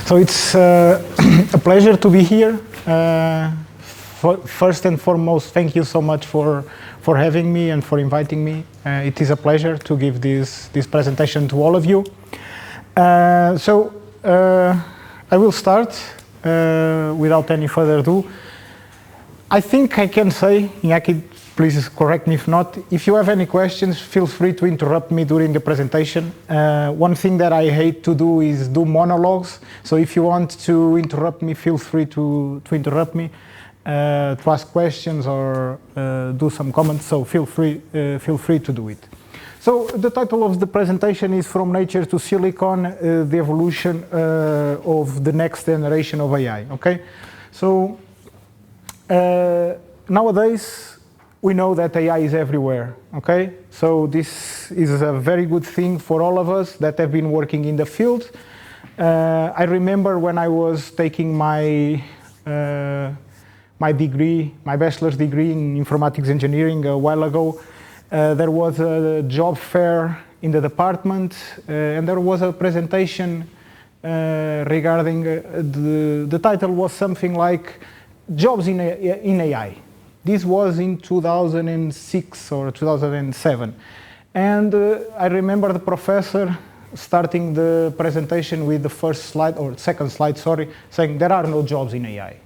So it's a pleasure to be here. First and foremost, thank you so much for having me and for inviting me. It is a pleasure to give this presentation to all of you. I will start without any further ado. I think I can say, Iñaki, please correct me if not, if you have any questions, feel free to interrupt me during the presentation. One thing that I hate to do is do monologues, so if you want to interrupt me, feel free to interrupt me, to ask questions or do some comments, so feel free to do it. So the title of the presentation is From Nature to Silicon, the Evolution of the Next Generation of AI, okay? So nowadays, we know that AI is everywhere, okay? So this is a very good thing for all of us that have been working in the field. I remember when I was taking my bachelor's degree in informatics engineering a while ago, there was a job fair in the department, and there was a presentation regarding, the title was something like, Jobs in AI. This was in 2006 or 2007. And I remember the professor starting the presentation with the first slide, or second slide, sorry, saying there are no jobs in AI.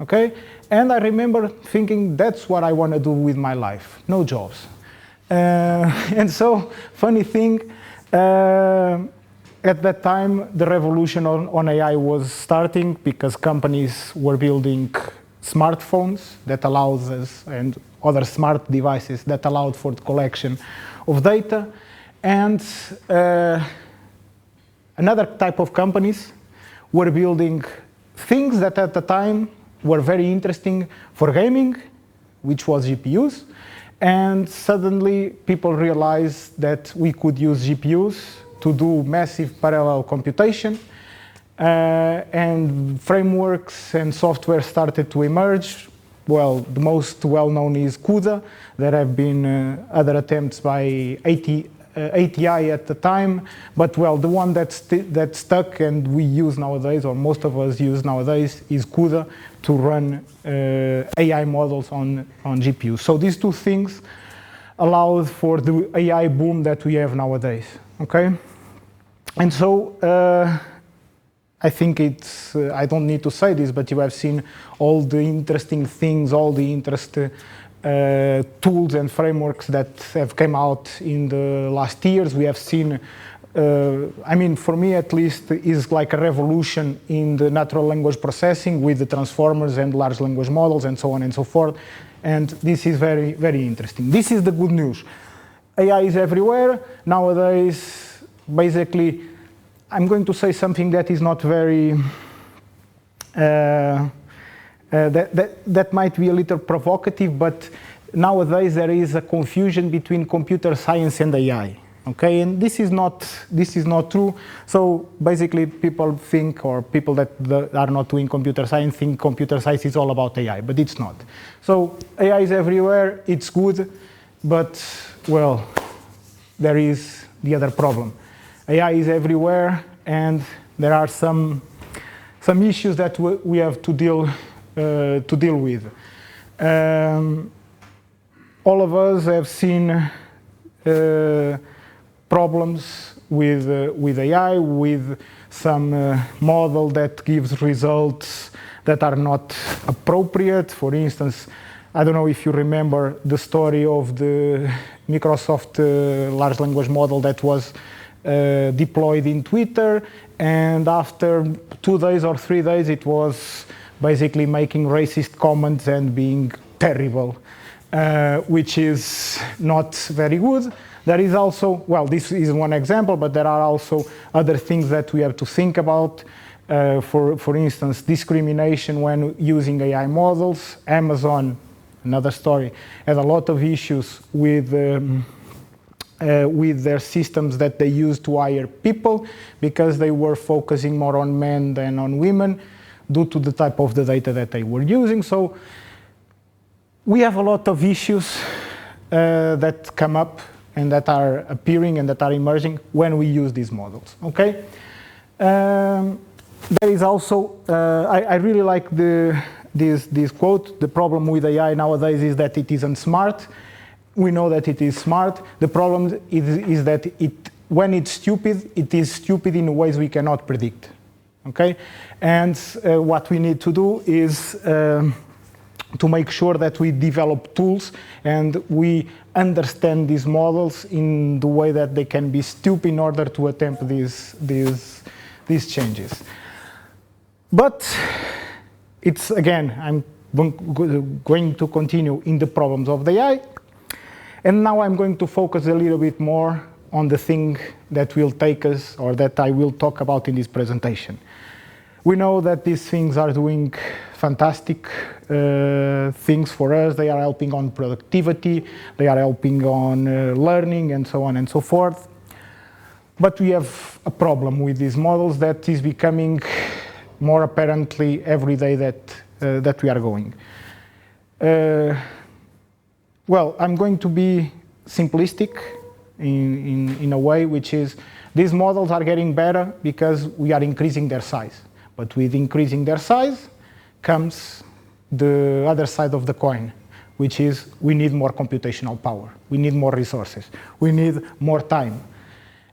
Okay? And I remember thinking that's what I want to do with my life, no jobs. And so, funny thing, at that time, the revolution on AI was starting because companies were building smartphones that allows us, and other smart devices that allowed for the collection of data. And another type of companies were building things that at the time were very interesting for gaming, which was GPUs. And suddenly people realized that we could use GPUs to do massive parallel computation. And frameworks and software started to emerge. Well, the most well-known is CUDA. There have been other attempts by ATI at the time, but well, the one that stuck and we use nowadays, or most of us use nowadays, is CUDA to run AI models on GPUs. So these two things allowed for the AI boom that we have nowadays, okay? And so, I think it's, I don't need to say this, but you have seen all the interesting things, all the interesting tools and frameworks that have come out in the last years. We have seen, I mean, for me at least, is like a revolution in the natural language processing with the transformers and large language models and so on and so forth. And this is very, very interesting. This is the good news. AI is everywhere. Nowadays, basically, I'm going to say something that is not very, that might be a little provocative, but nowadays there is a confusion between computer science and AI, okay? And this is not true. So basically people think, or people that are not doing computer science think computer science is all about AI, but it's not. So AI is everywhere, it's good, but well, there is the other problem. AI is everywhere, and there are some issues that we have to deal with. All of us have seen problems with AI, with some model that gives results that are not appropriate. For instance, I don't know if you remember the story of the Microsoft large language model that was deployed in Twitter, and after 2 days or 3 days it was basically making racist comments and being terrible, which is not very good. There is also, well, this is one example, but there are also other things that we have to think about. For instance, discrimination when using AI models. Amazon, another story, had a lot of issues with their systems that they use to hire people, because they were focusing more on men than on women due to the type of the data that they were using. So we have a lot of issues that come up and that are appearing and that are emerging when we use these models, okay? there is also, I really like this quote, the problem with AI nowadays is that it isn't smart. We know that it is smart. The problem is that when it's stupid, it is stupid in ways we cannot predict, okay? And what we need to do is to make sure that we develop tools and we understand these models in the way that they can be stupid in order to attempt these changes. But it's, again, I'm going to continue in the problems of the AI. And now I'm going to focus a little bit more on the thing that will take us, or that I will talk about in this presentation. We know that these things are doing fantastic things for us. They are helping on productivity, they are helping on learning, and so on and so forth. But we have a problem with these models that is becoming more apparently every day that we are going. Well, I'm going to be simplistic in a way, which is these models are getting better because we are increasing their size. But with increasing their size comes the other side of the coin, which is we need more computational power. We need more resources. We need more time.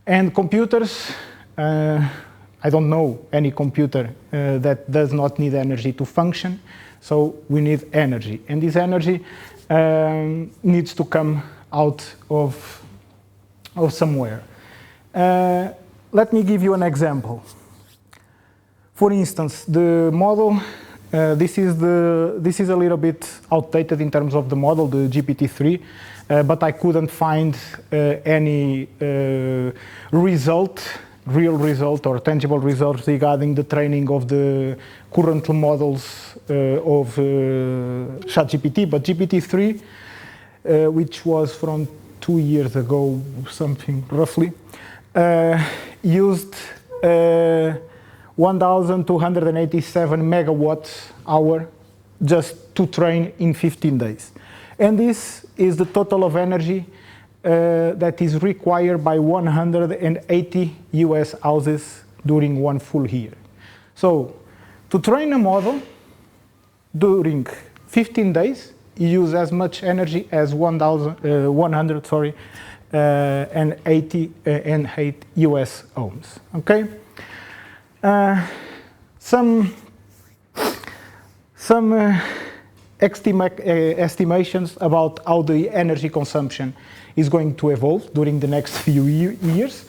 And computers, I don't know any computer that does not need energy to function. So we need energy. And this energy needs to come out of somewhere. Let me give you an example. For instance, the model, this is a little bit outdated in terms of the model, the GPT-3, but I couldn't find any real result or tangible results regarding the training of the current models of ChatGPT. But GPT-3, which was from 2 years ago, something roughly, used 1,287 megawatts hour just to train in 15 days. And this is the total of energy that is required by 180 US houses during one full year. So to train a model during 15 days, you use as much energy as 180 US ohms. Okay. Some estimations about how the energy consumption is going to evolve during the next few years,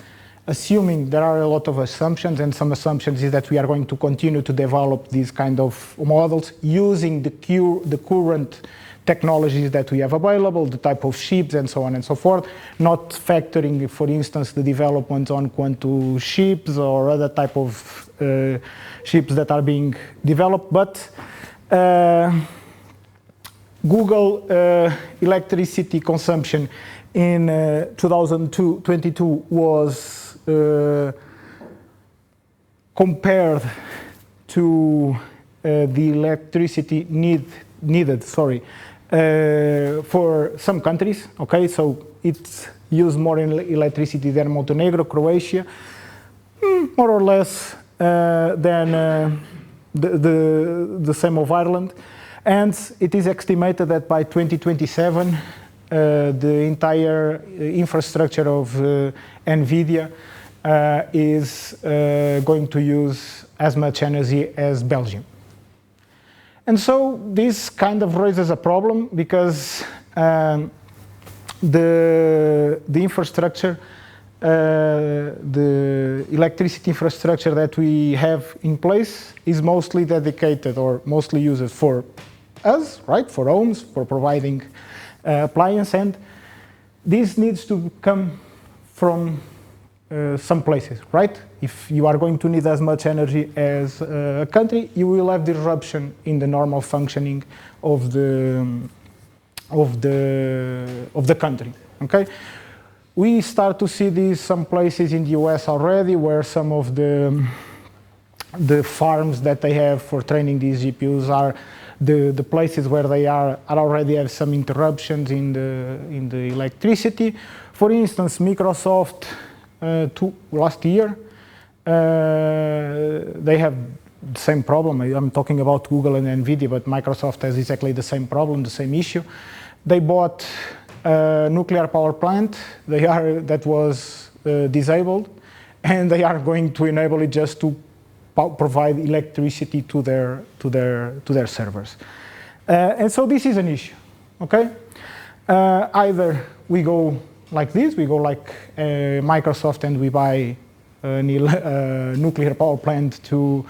assuming there are a lot of assumptions, and some assumptions is that we are going to continue to develop these kind of models using the current technologies that we have available, the type of chips and so on and so forth, not factoring, for instance, the development on quantum chips or other type of chips that are being developed. But Google electricity consumption in 2022 was compared to the electricity needed for some countries. Okay, so it's used more in electricity than Montenegro, Croatia, more or less than the same of Ireland. And it is estimated that by 2027, the entire infrastructure of NVIDIA is going to use as much energy as Belgium. And so this kind of raises a problem because the infrastructure, the electricity infrastructure that we have in place is mostly dedicated or mostly used for us, right? For homes, for providing appliance, and this needs to come from some places, right? If you are going to need as much energy as a country, you will have disruption in the normal functioning of the country. Okay, we start to see these some places in the US already, where some of the farms that they have for training these GPUs are the places where they are already have some interruptions in the electricity. For instance, Microsoft last year they have the same problem. I'm talking about Google and NVIDIA, but Microsoft has exactly the same problem, the same issue. They bought a nuclear power plant. That was disabled, and they are going to enable it just to provide electricity to their servers. And so this is an issue. Okay, either we go like this, we go like Microsoft, and we buy a nuclear power plant to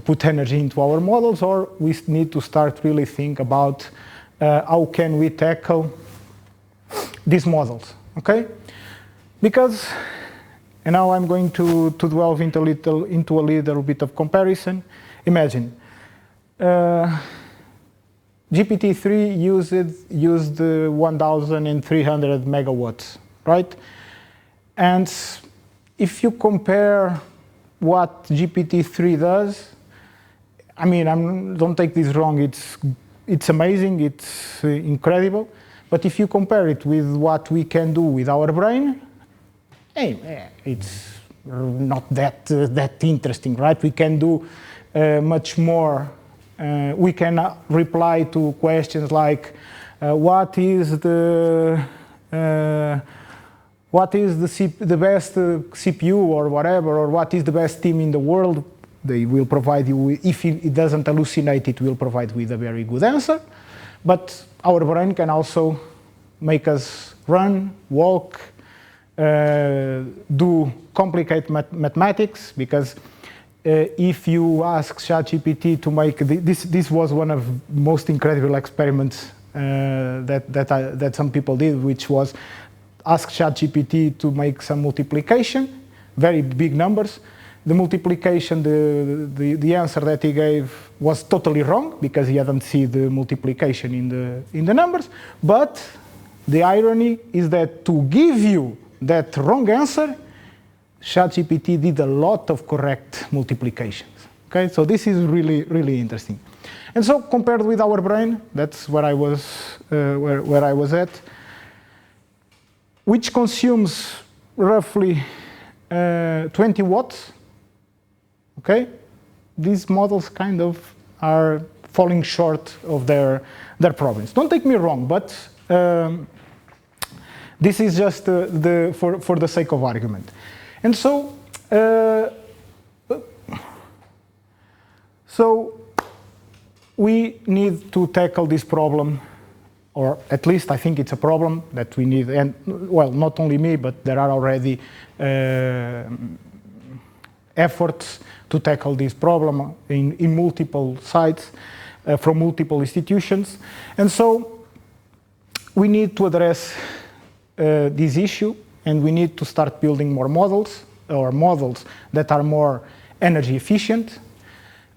put energy into our models, or we need to start really think about how can we tackle these models, okay? Because, and now I'm going to delve into a little bit of comparison. Imagine, GPT-3 used 1,300 megawatts, right? And if you compare what GPT-3 does, I mean, don't take this wrong, it's amazing, it's incredible, but if you compare it with what we can do with our brain, hey, it's not that interesting, right? We can do much more. We can reply to questions like, what is the best CPU or whatever, or what is the best team in the world? They will provide you with, if it doesn't hallucinate, it will provide with a very good answer. But our brain can also make us run, walk, do complicated mathematics, because if you ask ChatGPT to make this was one of the most incredible experiments that some people did, which was ask ChatGPT to make some multiplication, very big numbers. The multiplication, the answer that he gave was totally wrong because he hadn't seen the multiplication in the numbers. But the irony is that to give you that wrong answer, ChatGPT did a lot of correct multiplications. Okay, so this is really, really interesting. And so compared with our brain, that's where I was at, which consumes roughly 20 watts. Okay, these models kind of are falling short of their problems. Don't take me wrong, but this is just for the sake of argument. And so, we need to tackle this problem, or at least I think it's a problem that we need, and well, not only me, but there are already efforts to tackle this problem in multiple sites, from multiple institutions. And so we need to address this issue, and we need to start building more models, or models that are more energy efficient.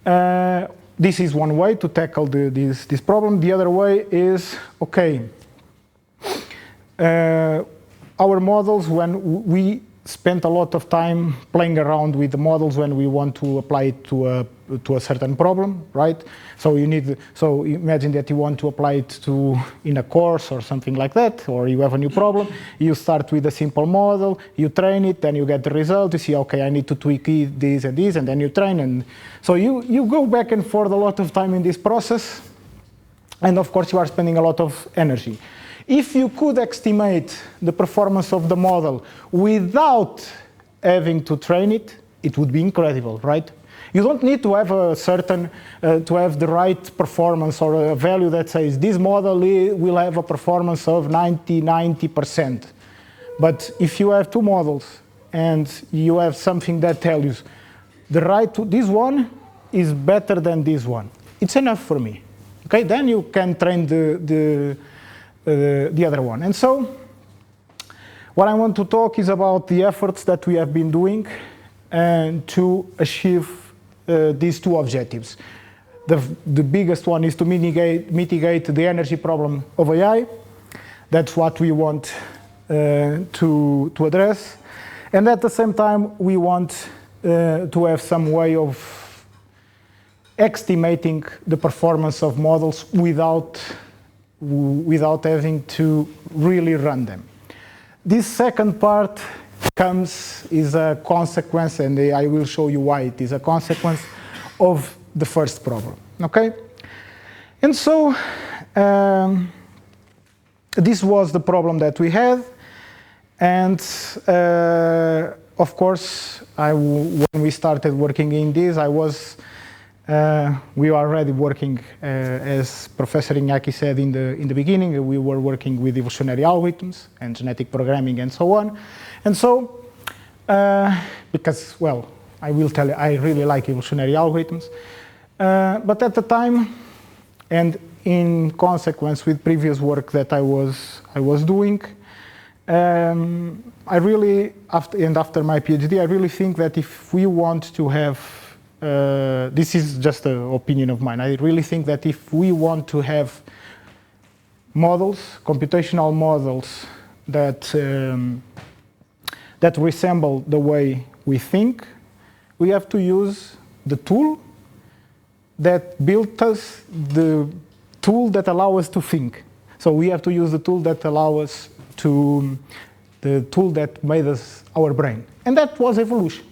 This is one way to tackle this problem. The other way is, okay, our models, when we spent a lot of time playing around with the models when we want to apply it to a certain problem, right? So imagine that you want to apply it in a course or something like that, or you have a new problem. You start with a simple model, you train it, then you get the result. You see, okay, I need to tweak this and this, and then you train. And so you go back and forth a lot of time in this process, and of course you are spending a lot of energy. If you could estimate the performance of the model without having to train it, it would be incredible, right? You don't need to have to have the right performance or a value that says this model will have a performance of 90%. But if you have two models and you have something that tells you this one is better than this one, it's enough for me. Okay, then you can train the other one. And so what I want to talk is about the efforts that we have been doing to achieve these two objectives. The biggest one is to mitigate the energy problem of AI. That's what we want to address. And at the same time, we want to have some way of estimating the performance of models without having to really run them. This second part is a consequence, and I will show you why it is a consequence of the first problem, okay? And so, this was the problem that we had, and of course, when we started working in this, we were already working, as Professor Iñaki said in the beginning, we were working with evolutionary algorithms and genetic programming and so on. And so, because, well, I will tell you, I really like evolutionary algorithms. But at the time, and in consequence with previous work that I was doing, I really, after my PhD, I really think that if we want to have, this is just an opinion of mine, I really think that if we want to have models, computational models that resemble the way we think, we have to use the tool that built us the tool that allows us to think. So we have to use the tool that allows us the tool that made us our brain. And that was evolution.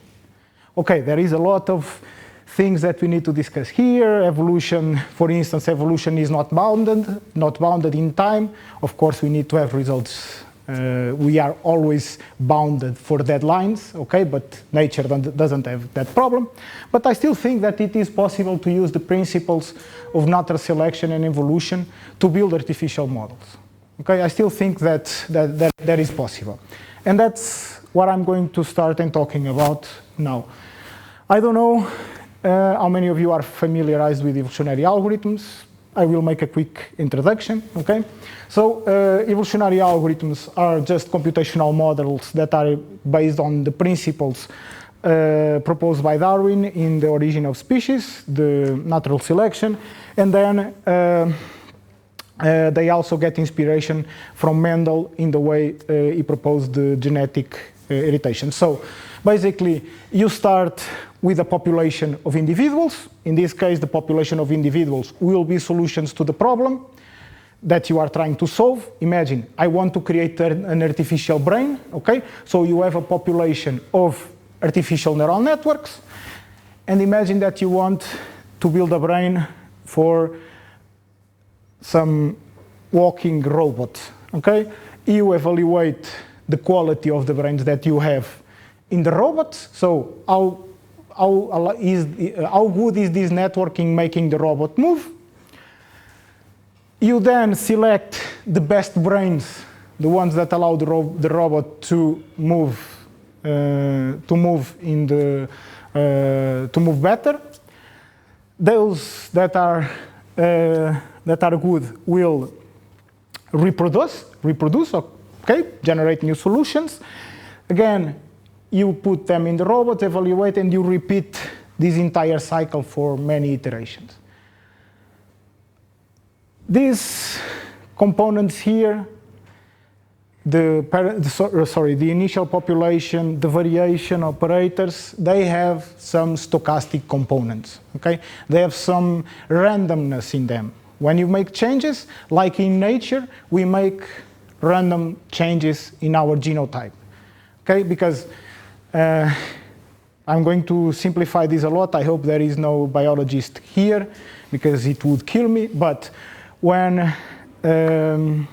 Okay, there is a lot of things that we need to discuss here. Evolution, for instance, evolution is not bounded in time. Of course, we need to have results. We are always bounded for deadlines, okay, but nature doesn't have that problem. But I still think that it is possible to use the principles of natural selection and evolution to build artificial models. Okay, I still think that is possible. And that's what I'm going to start and talking about now. I don't know how many of you are familiarized with evolutionary algorithms. I will make a quick introduction, okay? So evolutionary algorithms are just computational models that are based on the principles proposed by Darwin in The Origin of Species, the natural selection, and then they also get inspiration from Mendel in the way he proposed the genetic hereditary. So basically, you start with a population of individuals. In this case, the population of individuals will be solutions to the problem that you are trying to solve. Imagine, I want to create an artificial brain, okay? So you have a population of artificial neural networks, and imagine that you want to build a brain for some walking robot, okay? You evaluate the quality of the brains that you have in the robots. So how good is this networking making the robot move? You then select the best brains, the ones that allow the robot to move better. Those that are good will reproduce, okay, generate new solutions. Again, you put them in the robot, evaluate, and you repeat this entire cycle for many iterations. These components here, the initial population, the variation operators, they have some stochastic components, okay? They have some randomness in them. When you make changes, like in nature, we make random changes in our genotype, okay? Because I'm going to simplify this a lot. I hope there is no biologist here, because it would kill me. But when the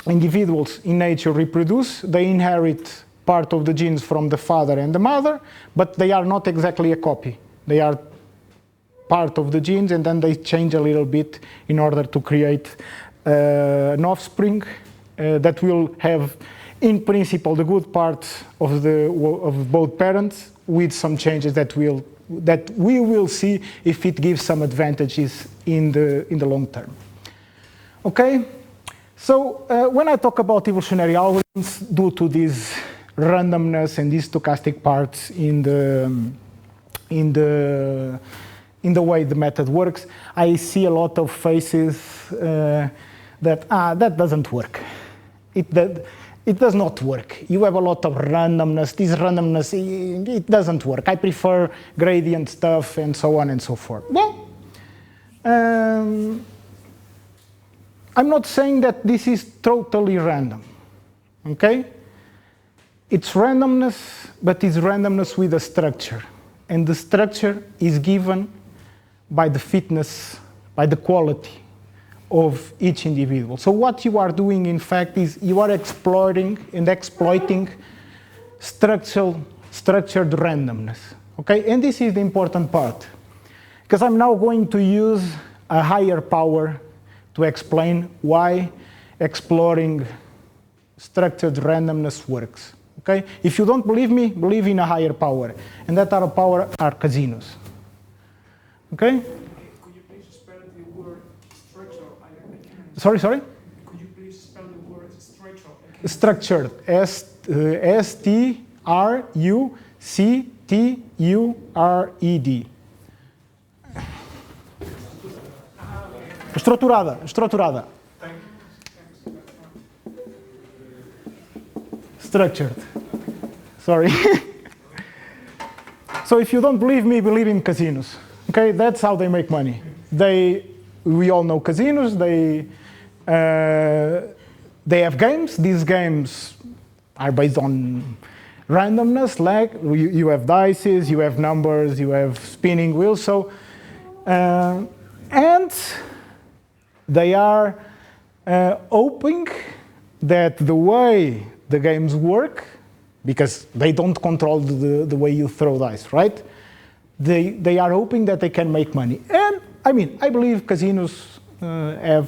individuals in nature reproduce, they inherit part of the genes from the father and the mother, but they are not exactly a copy. They are part of the genes, and then they change a little bit in order to create an offspring that will have, in principle, the good part of both parents, with some changes that we will see if it gives some advantages in the long term. Okay, so when I talk about evolutionary algorithms, due to this randomness and these stochastic parts in the way the method works, I see a lot of faces that doesn't work. It does not work. You have a lot of randomness. This randomness, it doesn't work. I prefer gradient stuff and so on and so forth. Well, I'm not saying that this is totally random. okay? It's randomness, but it's randomness with a structure. And the structure is given by the fitness, by the quality of each individual. So what you are doing, in fact, is you are exploring and exploiting structured randomness, okay? And this is the important part, because I'm now going to use a higher power to explain why exploring structured randomness works, okay? If you don't believe me, believe in a higher power, and that higher power are casinos, okay? Could you please spell the word structure? Sorry? Could you please spell the word structure? Structured, S-T-R-U-C-T-U-R-E-D. Estruturada. Structured. Sorry. So if you don't believe me, believe in casinos. Okay, that's how they make money. We all know casinos. They have games. These games are based on randomness. Like you have dices, you have numbers, you have spinning wheels. So and they are hoping that the way the games work, because they don't control the way you throw dice, right? They are hoping that they can make money. And I mean, I believe casinos are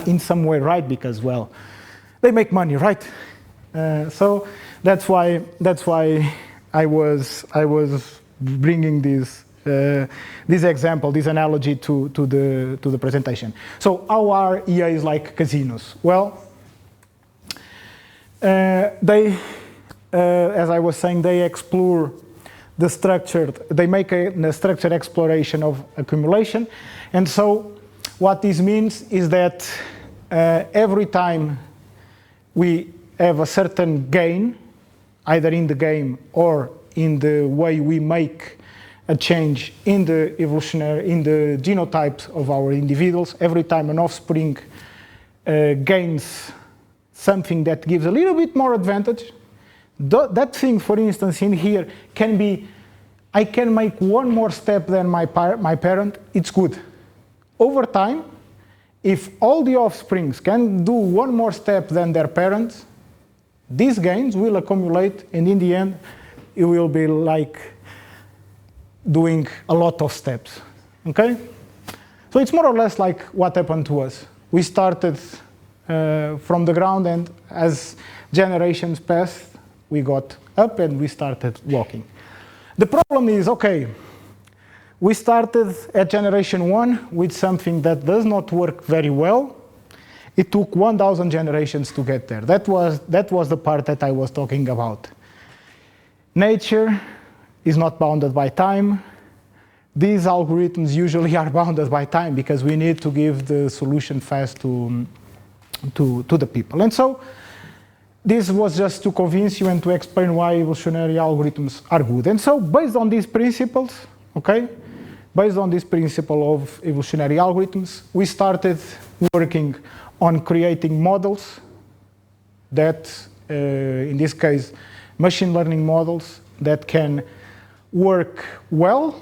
in some way right, because, well, they make money, right? So that's why I was bringing this example, this analogy to the presentation. So how are EAs like casinos? Well, they, as I was saying, they explore the they make a structured exploration of accumulation. And so what this means is that every time we have a certain gain, either in the game or in the way we make a change in the genotypes of our individuals, every time an offspring gains something that gives a little bit more advantage, that thing, for instance, in here can be, I can make one more step than my parent, it's good. Over time, if all the offsprings can do one more step than their parents, these gains will accumulate, and in the end, it will be like doing a lot of steps, okay? So it's more or less like what happened to us. We started from the ground, and as generations passed, we got up and we started walking. The problem is, okay, we started at generation 1 with something that does not work very well. It took 1,000 generations to get there. That was the part that I was talking about. Nature is not bounded by time. These algorithms usually are bounded by time because we need to give the solution fast to the people. And so this was just to convince you and to explain why evolutionary algorithms are good. And so based on these principles, okay, based on this principle of evolutionary algorithms, we started working on creating models that, in this case, machine learning models that can work well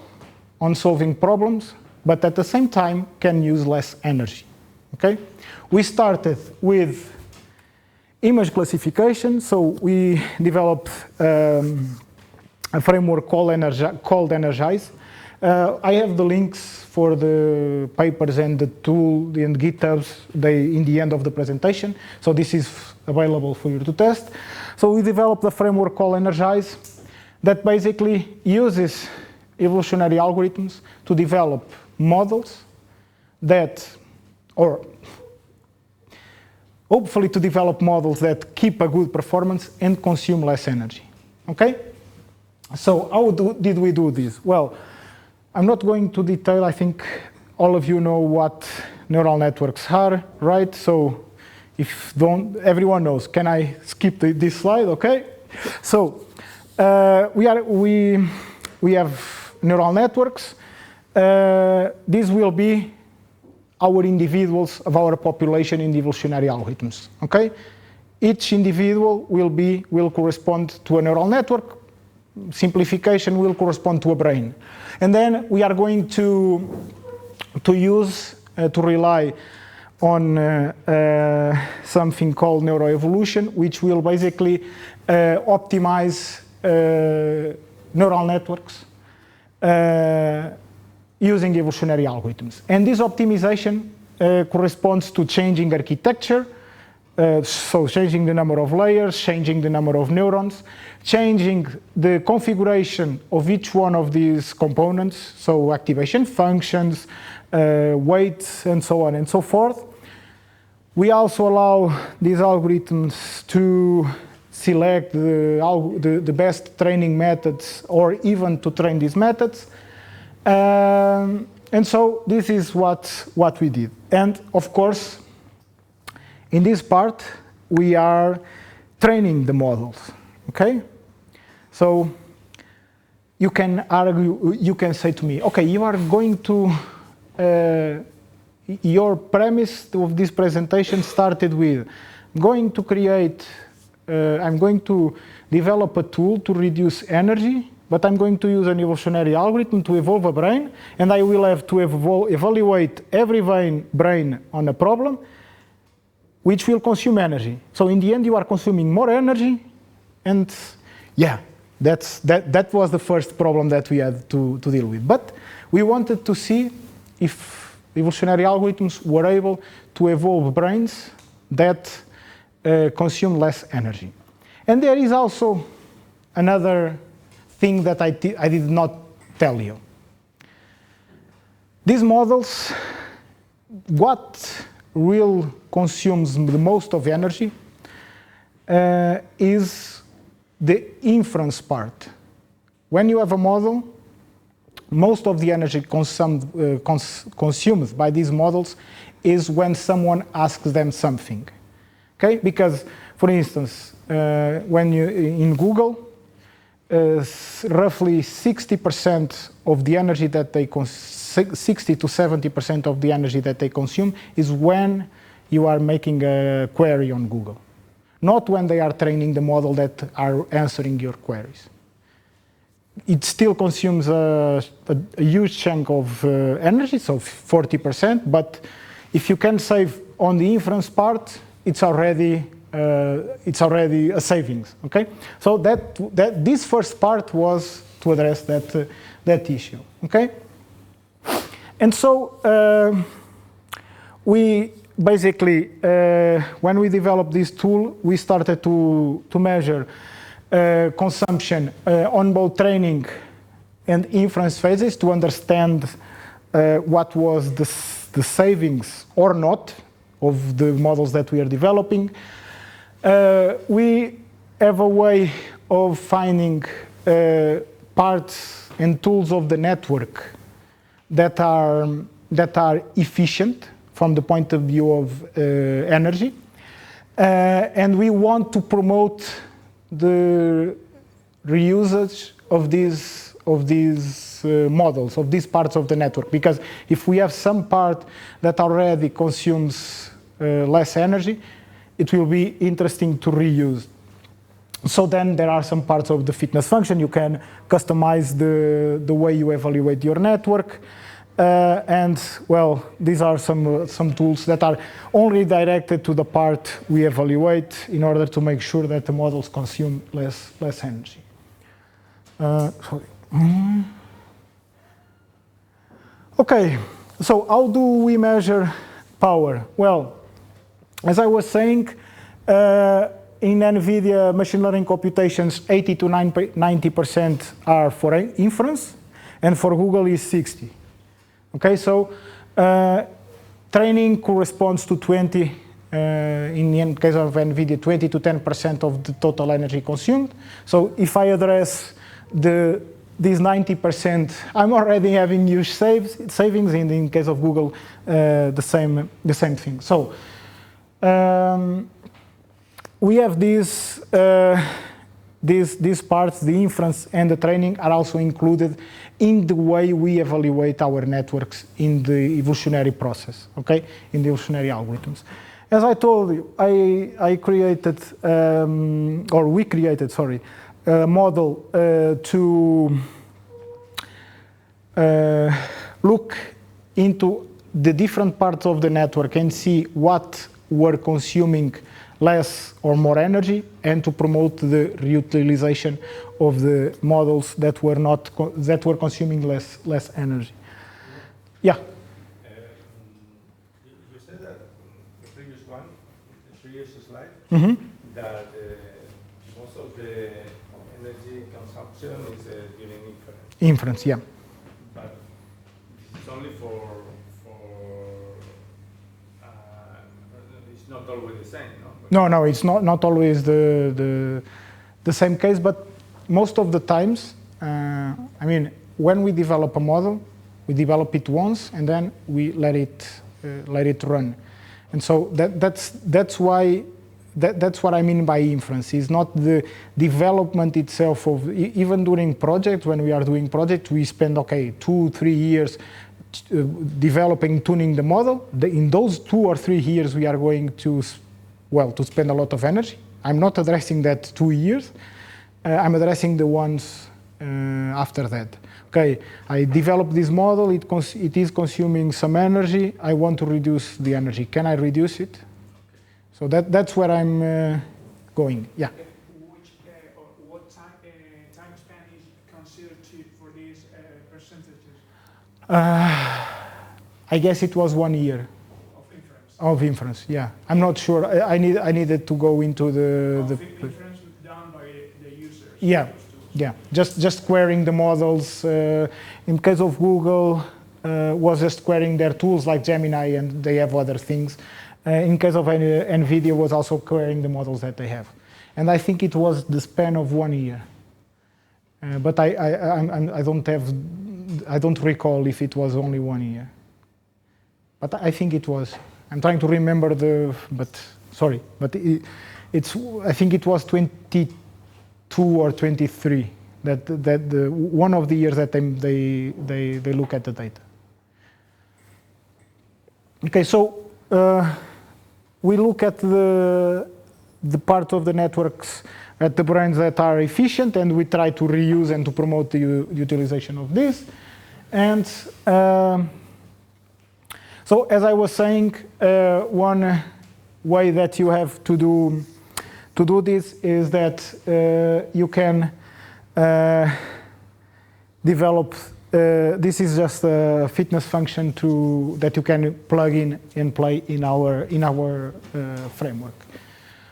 on solving problems, but at the same time can use less energy, okay? We started with image classification, so we developed a framework called Energize. I have the links for the papers and the tool and GitHubs in the end of the presentation, so this is available for you to test. So we developed a framework called Energize that basically uses evolutionary algorithms to develop models that, or hopefully to develop models that keep a good performance and consume less energy, okay? So how did we do this? Well, I'm not going to detail. I think all of you know what neural networks are, right? So if everyone knows. Can I skip this slide, okay? So we have neural networks. These will be our individuals of our population in the evolutionary algorithms, okay? each individual will correspond to a neural network. Simplification will correspond to a brain. And then we are going to rely on something called neuroevolution, which will basically optimize neural networks using evolutionary algorithms. And this optimization corresponds to changing architecture, so changing the number of layers, changing the number of neurons, changing the configuration of each one of these components, so activation functions, weights, and so on and so forth. We also allow these algorithms to select the best training methods, or even to train these methods. And so this is what we did. And of course, in this part, we are training the models, okay? So you can argue, you can say to me, okay, you are going to, your premise of this presentation started with, I'm going to develop a tool to reduce energy, but I'm going to use an evolutionary algorithm to evolve a brain, and I will have to evaluate every brain on a problem, which will consume energy. So in the end, you are consuming more energy, and yeah, that was the first problem that we had to deal with. But we wanted to see if evolutionary algorithms were able to evolve brains that consume less energy. And there is also another thing that I did not tell you. These models, what really consumes the most of energy is the inference part. When you have a model, most of the energy consumed by these models is when someone asks them something. Okay? Because, for instance, when you in Google, roughly 60% of the energy that they 60 to 70% of the energy that they consume is when you are making a query on Google, not when they are training the model that are answering your queries. It still consumes a huge chunk of energy, so 40%, but if you can save on the inference part, it's already a savings, okay? So this first part was to address that issue, okay? And so we basically, when we developed this tool, we started to measure consumption on both training and inference phases to understand what was the savings or not of the models that we are developing. We have a way of finding parts and tools of the network that are efficient from the point of view of energy, and we want to promote the reusage of these models, of these parts of the network, because if we have some part that already consumes less energy, it will be interesting to reuse. So then there are some parts of the fitness function. You can customize the way you evaluate your network. And well, these are some tools that are only directed to the part we evaluate in order to make sure that the models consume less energy. Sorry. Okay, so how do we measure power? Well, as I was saying, in NVIDIA machine learning computations, 80 to 90% are for inference, and for Google is 60. Okay, so training corresponds to 20, in the case of NVIDIA, 20 to 10% of the total energy consumed. So if I address these 90%, I'm already having huge savings. In case of Google, the same thing. So we have these parts, the inference and the training, are also included in the way we evaluate our networks in the evolutionary process, okay, in the evolutionary algorithms. as I told you, I created, or we created, sorry, a model to look into the different parts of the network and see what were consuming less or more energy, and to promote the reutilization of the models that were not that were consuming less energy. Yeah. You said that the previous one, the previous slide, Mm-hmm. that most of the energy consumption is during inference. Inference, yeah. But this is only for it's not always the same, no? No, it's not always the same case, but most of the times, I mean, when we develop a model, we develop it once and then we let it run, and so that's why. That's what I mean by inference. It's not the development itself of, even during projects, when we are doing projects, we spend, 2-3 years developing, tuning the model. In those 2 or 3 years, we are going to spend a lot of energy. I'm not addressing that 2 years. I'm addressing the ones after that. Okay, I developed this model, it is consuming some energy, I want to reduce the energy. Can I reduce it? So that's where I'm going, yeah. Which or what time span is considered for these percentages I guess it was 1 year of inference? of inference, yeah. I'm not sure, I needed to go into the Inference done by the users. Yeah. Yeah, just querying the models. In case of Google, was just querying their tools like Gemini, and they have other things. In case of NVIDIA, was also querying the models that they have. And I think it was the span of 1 year. But I don't recall if it was only 1 year. But I think it was. I'm trying to remember sorry, but I think it was 22 or 23, that one of the years that they look at the data. Okay, so we look at the part of the networks at the brains that are efficient, and we try to reuse and to promote the utilization of this. And so, as I was saying, one way that you have to do this is that you can develop. This is just a fitness function that you can plug in and play in our framework.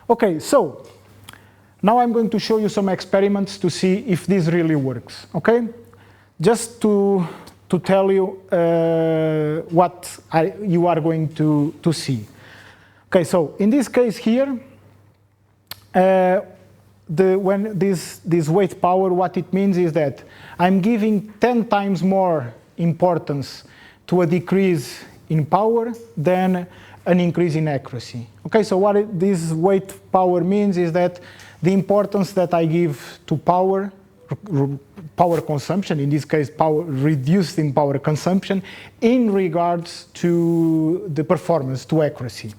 Okay, so now I'm going to show you some experiments to see if this really works. Okay, just to tell you what you are going to see. Okay, so in this case here, when this weight power, what it means is that I'm giving 10 times more importance to a decrease in power than an increase in accuracy. Okay, so what this weight power means is that the importance that I give to power consumption, in this case reduced in power consumption, in regards to the performance, to accuracy.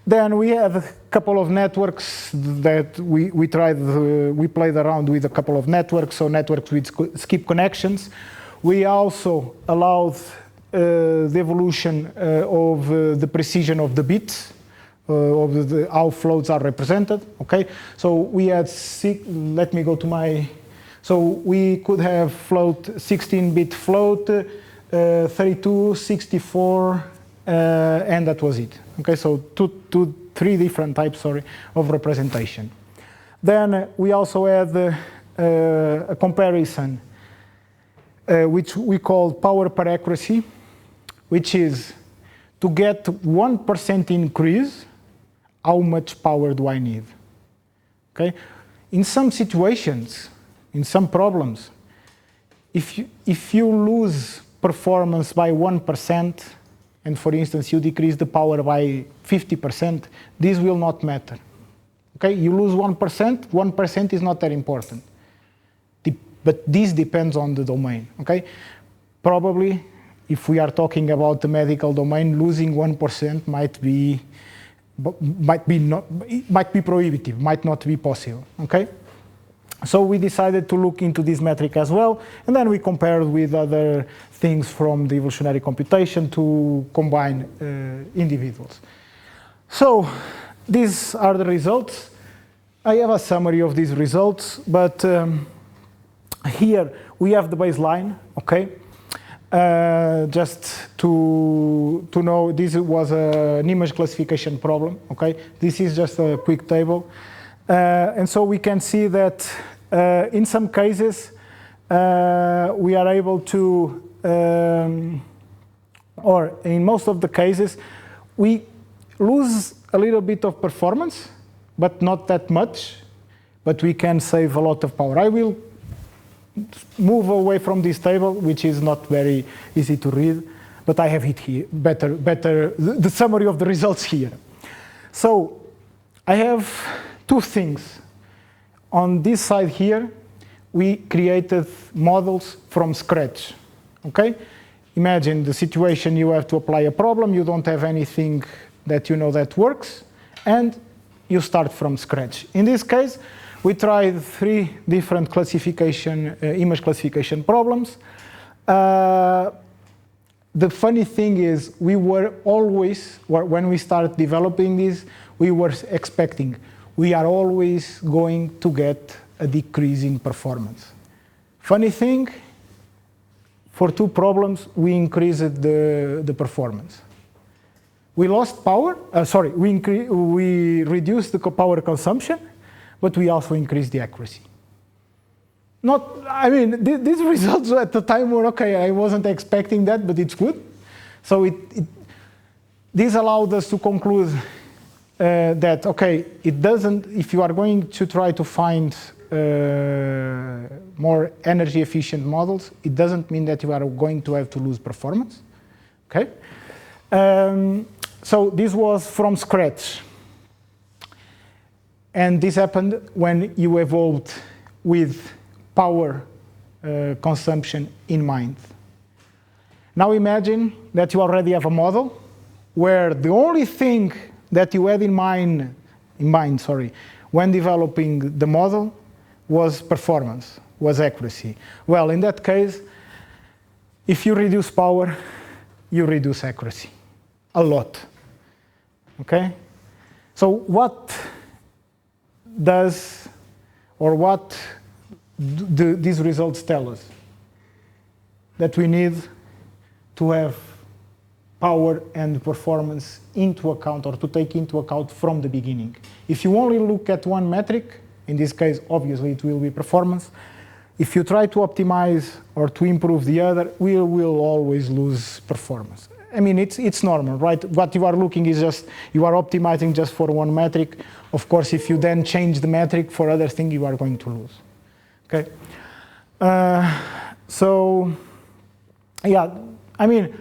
Then we have a couple of networks that we played around with a couple of networks, so networks with skip connections. We also allowed the evolution of the precision of the bits, of how floats are represented. Okay, so we had let me go to my. So we could have float 16-bit float, 32, 64. And that was it. Okay, so three different types, of representation. Then we also had a comparison, which we call power per accuracy, which is to get 1% increase, how much power do I need? Okay, in some situations, in some problems, if you lose performance by 1%, and for instance, you decrease the power by 50%, this will not matter. Okay, you lose 1%, 1% is not that important. But this depends on the domain, okay? Probably if we are talking about the medical domain, losing 1% might be prohibitive, might not be possible. Okay. So we decided to look into this metric as well, and then we compared with other things from the evolutionary computation to combine individuals. So these are the results. I have a summary of these results, but here we have the baseline, okay? Just to know, this was an image classification problem, okay? This is just a quick table. And so we can see that in some cases, we are able to, or in most of the cases, we lose a little bit of performance, but not that much, but we can save a lot of power. I will move away from this table, which is not very easy to read, but I have it here, better the summary of the results here. So I have two things. On this side here, we created models from scratch, okay? Imagine the situation, you have to apply a problem, you don't have anything that you know that works, and you start from scratch. In this case, we tried 3 different classification, image classification problems. The funny thing is, we were always, when we started developing this, we were expecting, we are always going to get a decrease in performance. Funny thing, for 2 problems, we increased the performance. We lost power, we reduced the power consumption, but we also increased the accuracy. These results at the time were okay. I wasn't expecting that, but it's good. So this allowed us to conclude that, okay, it doesn't, if you are going to try to find more energy efficient models, it doesn't mean that you are going to have to lose performance, okay? So this was from scratch. And this happened when you evolved with power consumption in mind. Now imagine that you already have a model where the only thing that you had in mind, when developing the model was performance, was accuracy. Well, in that case, if you reduce power, you reduce accuracy a lot. Okay? So what does, or what do these results tell us? That we need to have power and performance into account, or to take into account from the beginning. If you only look at one metric, in this case, obviously it will be performance. If you try to optimize or to improve the other, we will always lose performance. I mean, it's normal, right? What you are looking is just, you are optimizing just for one metric. Of course, if you then change the metric for other things, you are going to lose, okay? So, yeah, I mean,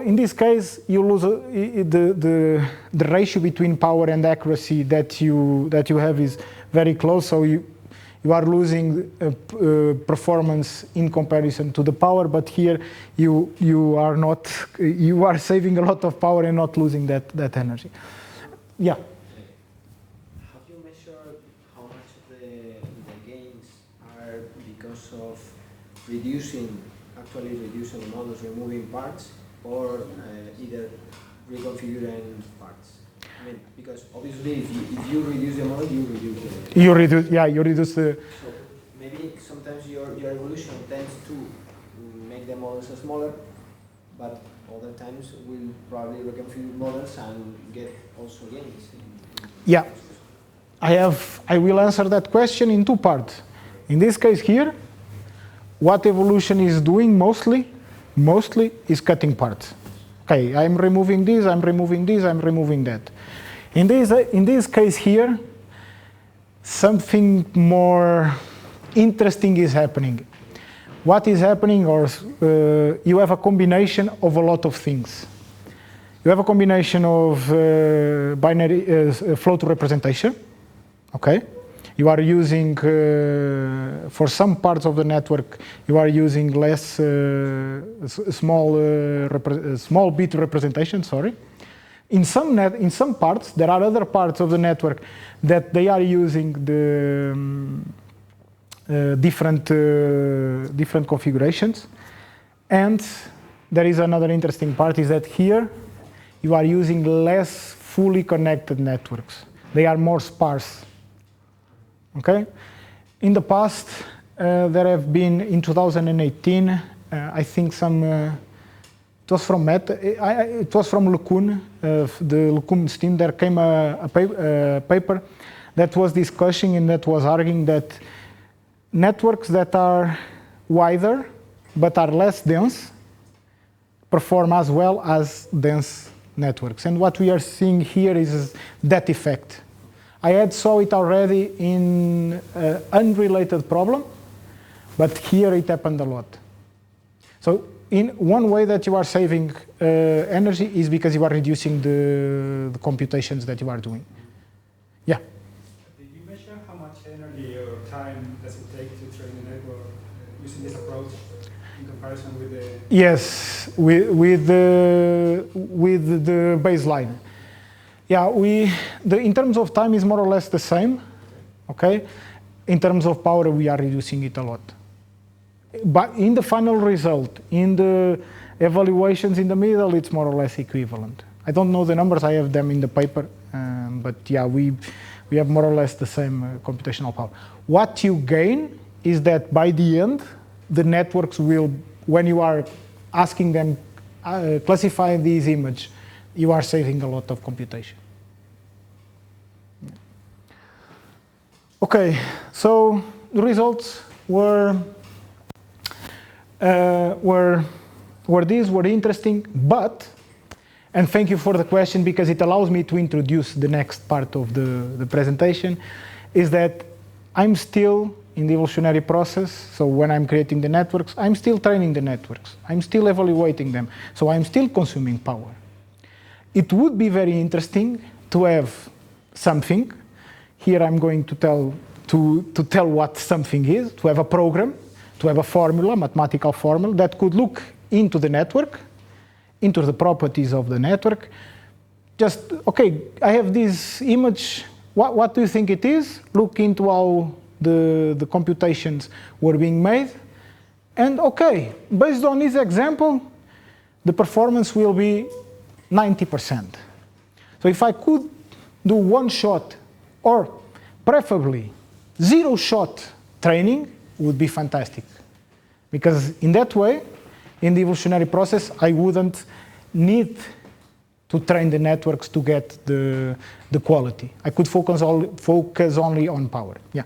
in this case, you lose the ratio between power and accuracy that you have is very close. So you are losing performance in comparison to the power, but here you are saving a lot of power and not losing that energy. Yeah. Have you measured how much of the gains are because of actually reducing the models, removing parts, or either reconfiguring parts? I mean, because obviously if you reduce the model, you reduce the... You reduce the... So maybe sometimes your evolution tends to make the models smaller, but other times we'll probably reconfigure models and get also gains. Yeah, I will answer that question in 2 parts. In this case here, what evolution is doing mostly is cutting parts. Okay, I'm removing this, I'm removing this, I'm removing that. In this case here, something more interesting is happening. What is happening, or you have a combination of a lot of things. You have a combination of binary flow to representation, okay? You are using, for some parts of the network, you are using less small bit representation, sorry. In some parts, there are other parts of the network that they are using the different configurations. And there is another interesting part, is that here you are using less fully connected networks. They are more sparse. Okay? In the past, there have been, in 2018, I think some, it was from LeCun, the LeCun team. There came a paper that was discussing and that was arguing that networks that are wider but are less dense perform as well as dense networks. And what we are seeing here is that effect. I had saw it already in an unrelated problem, but here it happened a lot. So in one way that you are saving energy is because you are reducing the computations that you are doing. Yeah? Did you measure how much energy or time does it take to train a network using this approach in comparison with the... Yes, with the baseline. Yeah, in terms of time is more or less the same, okay? In terms of power, we are reducing it a lot. But in the final result, in the evaluations in the middle, it's more or less equivalent. I don't know the numbers, I have them in the paper, but yeah, we have more or less the same computational power. What you gain is that by the end, the networks will, when you are asking them, classify this image, you are saving a lot of computation. Okay, so the results were interesting, but, and thank you for the question because it allows me to introduce the next part of the presentation, is that I'm still in the evolutionary process. So when I'm creating the networks, I'm still training the networks. I'm still evaluating them. So I'm still consuming power. It would be very interesting to have something. Here I'm going to tell what something is, to have a program, to have a formula, mathematical formula, that could look into the network, into the properties of the network. Just, okay, I have this image, what do you think it is? Look into how the computations were being made. And okay, based on this example, the performance will be 90%. So if I could do one shot, or preferably 0 shot training, would be fantastic. Because in that way, in the evolutionary process, I wouldn't need to train the networks to get the quality. I could focus only on power. Yeah.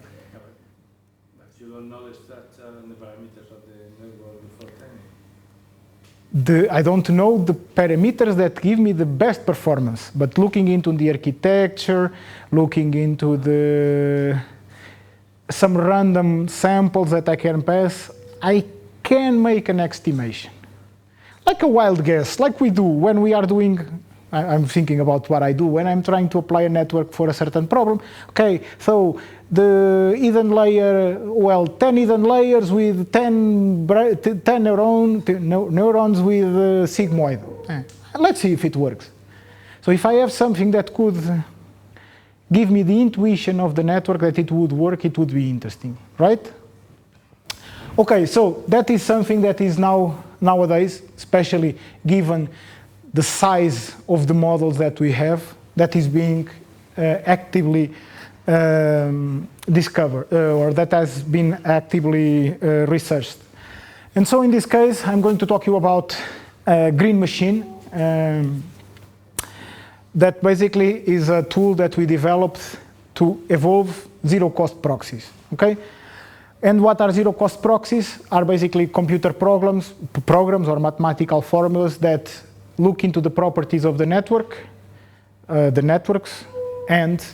But you don't know the structure and the parameters of the network before training? I don't know the parameters that give me the best performance, but looking into the architecture, looking into some random samples that I can pass, I can make an estimation. Like a wild guess, like we do when we are doing, I'm thinking about what I do when I'm trying to apply a network for a certain problem. Okay, so the hidden layer, well, 10 hidden layers with 10 neurons with sigmoid. Let's see if it works. So if I have something that could give me the intuition of the network that it would work, it would be interesting, right? Okay, so that is something that is nowadays, especially given the size of the models that we have, that is being actively discovered, or that has been actively researched. And so in this case, I'm going to talk to you about Green Machine. That basically is a tool that we developed to evolve zero-cost proxies, okay? And what are zero-cost proxies? Are basically computer programs or mathematical formulas that look into the properties of the networks, and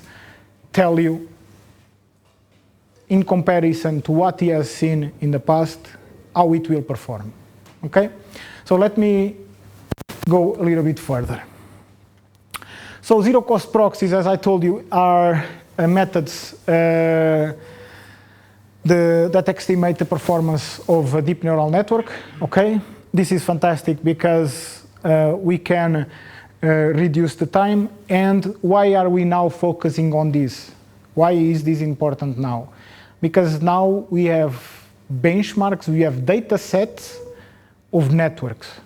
tell you, in comparison to what he has seen in the past, how it will perform, okay? So let me go a little bit further. So zero-cost proxies, as I told you, are methods that estimate the performance of a deep neural network. Okay, this is fantastic because we can reduce the time. And why are we now focusing on this? Why is this important now? Because now we have benchmarks, we have data sets of networks.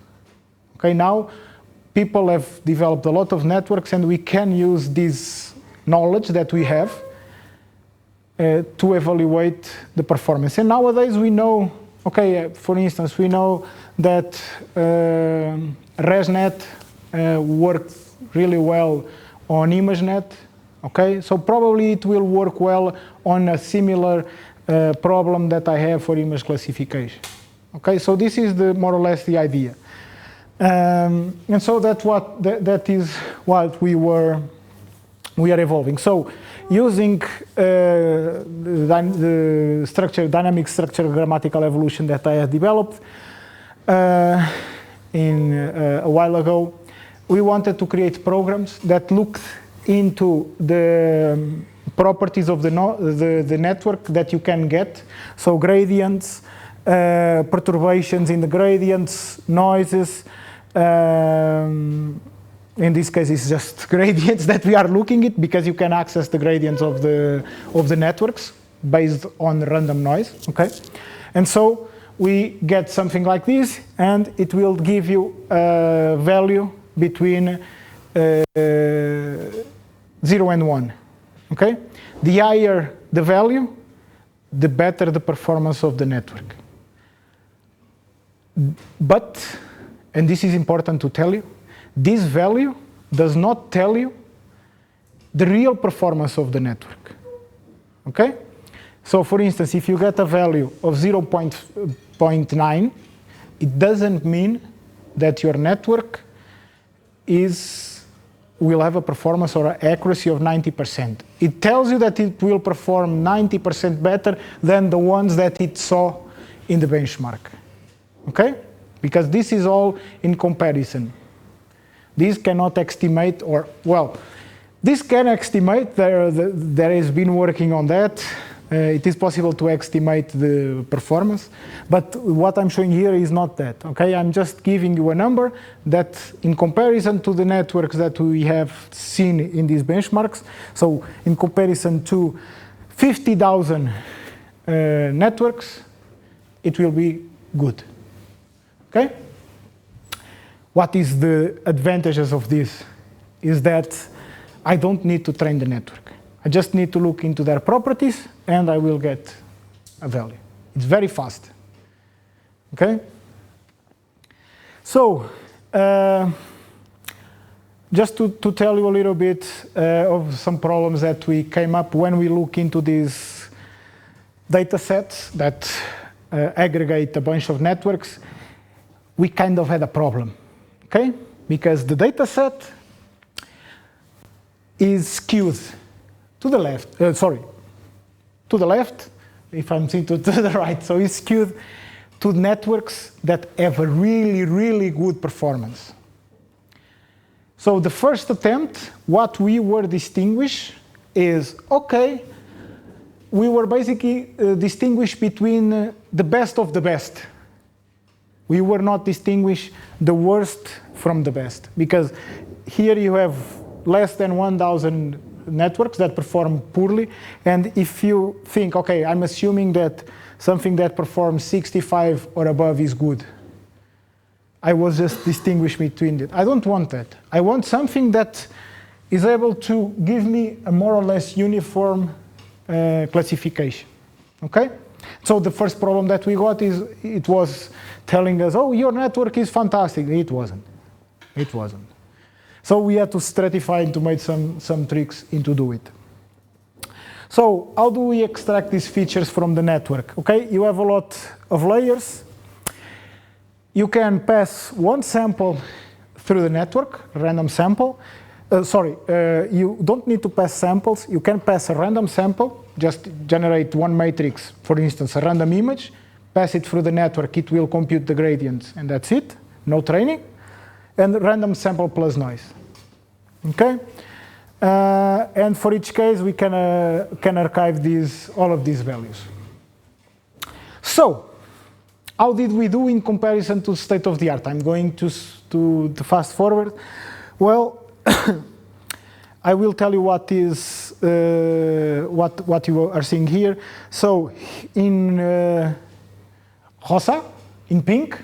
Okay, now people have developed a lot of networks, and we can use this knowledge that we have to evaluate the performance. And nowadays we know, okay, for instance, we know that ResNet works really well on ImageNet. Okay, so probably it will work well on a similar problem that I have for image classification. Okay, so this is more or less the idea. And so that is what we are evolving. So using the dynamic structure grammatical evolution that I have developed a while ago, we wanted to create programs that looked into the properties of the network that you can get. So gradients, perturbations in the gradients, noises. In this case, it's just gradients that we are looking at, because you can access the gradients of the networks based on random noise. Okay, and so we get something like this, and it will give you a value between 0 and 1. Okay, the higher the value, the better the performance of the network. But, and this is important to tell you, this value does not tell you the real performance of the network. Okay? So for instance, if you get a value of 0.9, it doesn't mean that your network will have a performance or accuracy of 90%. It tells you that it will perform 90% better than the ones that it saw in the benchmark. Okay? Because this is all in comparison. This cannot estimate, or, well, this can estimate. There has been working on that. It is possible to estimate the performance, but what I'm showing here is not that. Okay, I'm just giving you a number that, in comparison to the networks that we have seen in these benchmarks, so in comparison to 50,000 networks, it will be good. Okay? What is the advantages of this? Is that I don't need to train the network. I just need to look into their properties and I will get a value. It's very fast. Okay? So, just to tell you a little bit of some problems that we came up when we look into these data sets that aggregate a bunch of networks, we kind of had a problem. Okay? Because the data set is skewed to the left, to the left, if I'm seeing to the right, so it's skewed to networks that have a really, really good performance. So the first attempt, what we were distinguished is, okay, we were basically distinguished between the best of the best. We were not distinguished the worst from the best, because here you have less than 1,000 networks that perform poorly, and if you think, okay, I'm assuming that something that performs 65 or above is good, I was just distinguished between it. I don't want that. I want something that is able to give me a more or less uniform classification. Okay? So the first problem that we got is it was telling us, oh, your network is fantastic. It wasn't. It wasn't. So we had to stratify and to make some tricks to do it. So how do we extract these features from the network? Okay, you have a lot of layers. You can pass one sample through the network, a random sample. You don't need to pass samples. You can pass a random sample, just generate one matrix, for instance, a random image, pass it through the network, it will compute the gradients, and that's it, no training. And random sample plus noise. Okay? and for each case, we can archive all of these values. So, how did we do in comparison to state of the art? I'm going to fast forward. Well, I will tell you what is what you are seeing here. So, in rosa, in pink,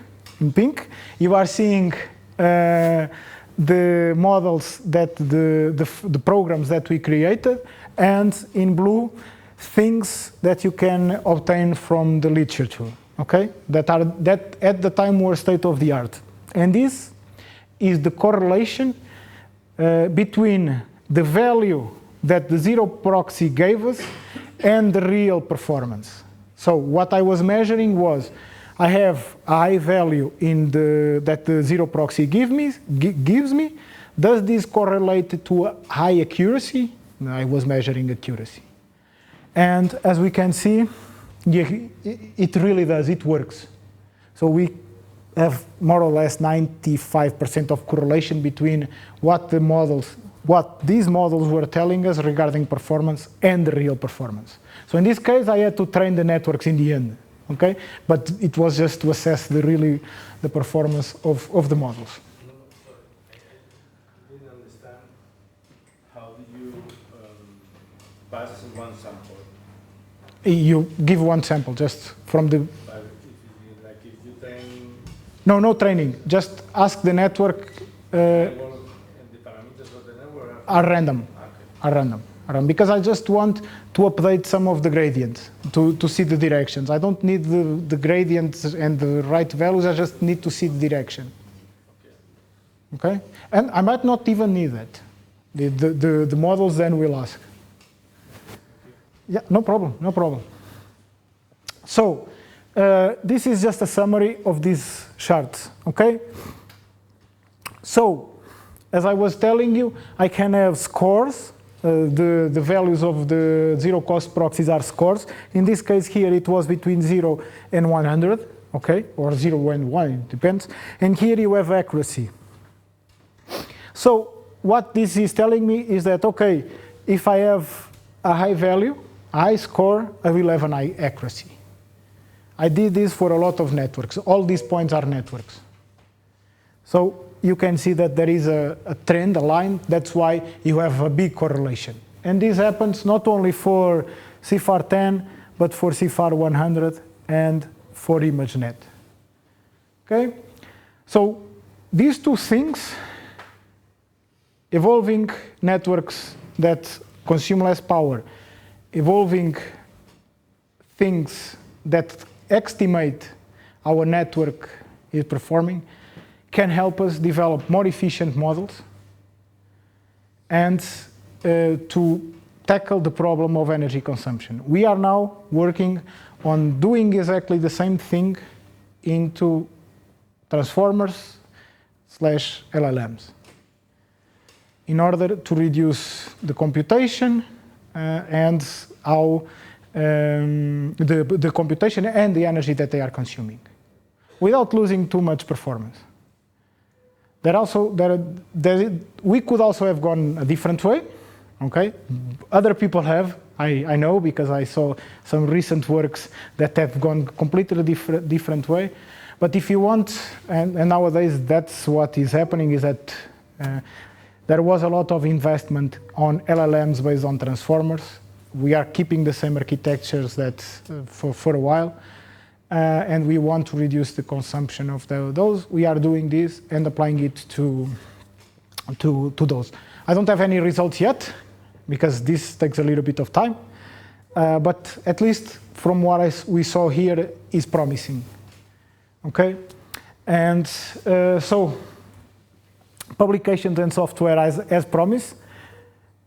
you are seeing the models that the programs that we created, and in blue, things that you can obtain from the literature, okay? That at the time were state of the art. And this is the correlation between the value that the zero proxy gave us and the real performance. So what I was measuring was, I have a high value that the zero proxy gives me. Does this correlate to a high accuracy? I was measuring accuracy. And as we can see, it really does, it works. So we have more or less 95% of correlation between what these models were telling us regarding performance and the real performance. So in this case, I had to train the networks in the end, okay? But it was just to assess the performance of the models. No, sorry, I didn't understand. How did you pass one sample? You give one sample just from the... But if you train... No training. Just ask the network. And the parameters of the network Are random. Okay. Are random. Because I just want to update some of the gradients to see the directions. I don't need the gradients and the right values. I just need to see the direction. Okay? And I might not even need that. The models then will ask. Yeah, no problem. So, this is just a summary of these charts, okay? So, as I was telling you, I can have scores. The values of the zero cost proxies are scores. In this case here, it was between 0 and 100, okay? Or 0 and 1, it depends. And here you have accuracy. So, what this is telling me is that, okay, if I have a high value, a high score, I will have an high accuracy. I did this for a lot of networks. All these points are networks. So you can see that there is a trend, a line. That's why you have a big correlation. And this happens not only for CIFAR 10, but for CIFAR 100 and for ImageNet. Okay? So these two things, evolving networks that consume less power, evolving things that estimate our network is performing, can help us develop more efficient models and to tackle the problem of energy consumption. We are now working on doing exactly the same thing into transformers / LLMs in order to reduce the computation and how the computation and the energy that they are consuming without losing too much performance. We could also have gone a different way, okay? Other people have, I know, because I saw some recent works that have gone completely different way. But if you want, and nowadays that's what is happening, is that there was a lot of investment on LLMs based on transformers. We are keeping the same architectures that for a while. And we want to reduce the consumption of those. We are doing this and applying it to those. I don't have any results yet, because this takes a little bit of time. But at least from what we saw here is promising. Okay? And so, publications and software as promised.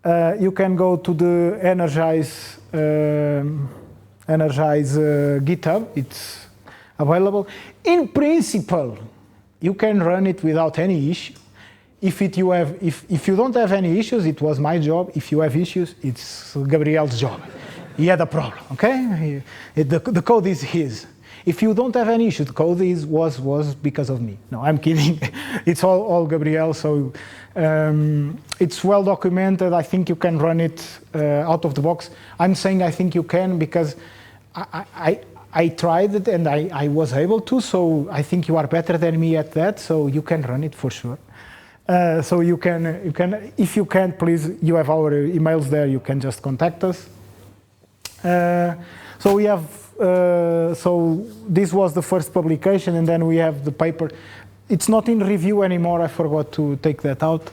You can go to the Energize GitHub, it's available. In principle, you can run it without any issue. If you don't have any issues, it was my job. If you have issues, it's Gabriel's job. He had a problem, okay? The code is his. If you don't have any issue to code this, was because of me. No, I'm kidding. It's all Gabriel, so it's well documented. I think you can run it out of the box. I'm saying I think you can because I tried it and I was able to, so I think you are better than me at that, so you can run it for sure. So you can, if you can't, please, you have our emails there, you can just contact us. So we have, so this was the first publication, and then we have the paper. It's not in review anymore, I forgot to take that out.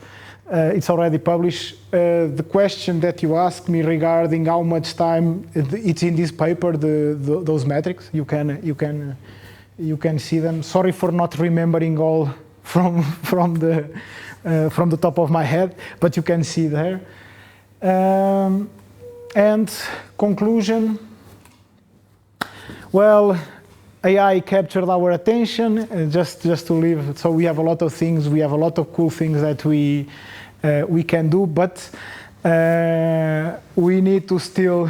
It's already published. The question that you asked me regarding how much time, it's in this paper, those metrics, you can see them. Sorry for not remembering all from the top of my head, but you can see there. And conclusion, well, AI captured our attention, just to leave. So we have a lot of things, we have a lot of cool things that we can do, but we need to still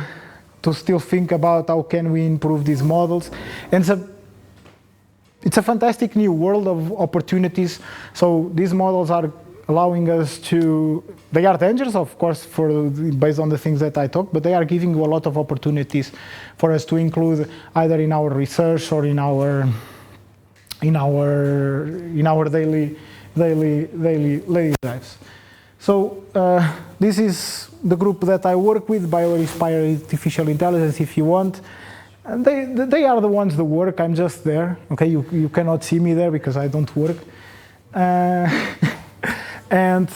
think about how can we improve these models. And it's a fantastic new world of opportunities. So these models are allowing us to, they are dangerous, of course, based on the things that I talked, but they are giving you a lot of opportunities for us to include either in our research or in our daily lives. So this is the group that I work with, Bio-Inspired Artificial Intelligence, if you want. And they are the ones that work. I'm just there. Okay, you cannot see me there because I don't work. And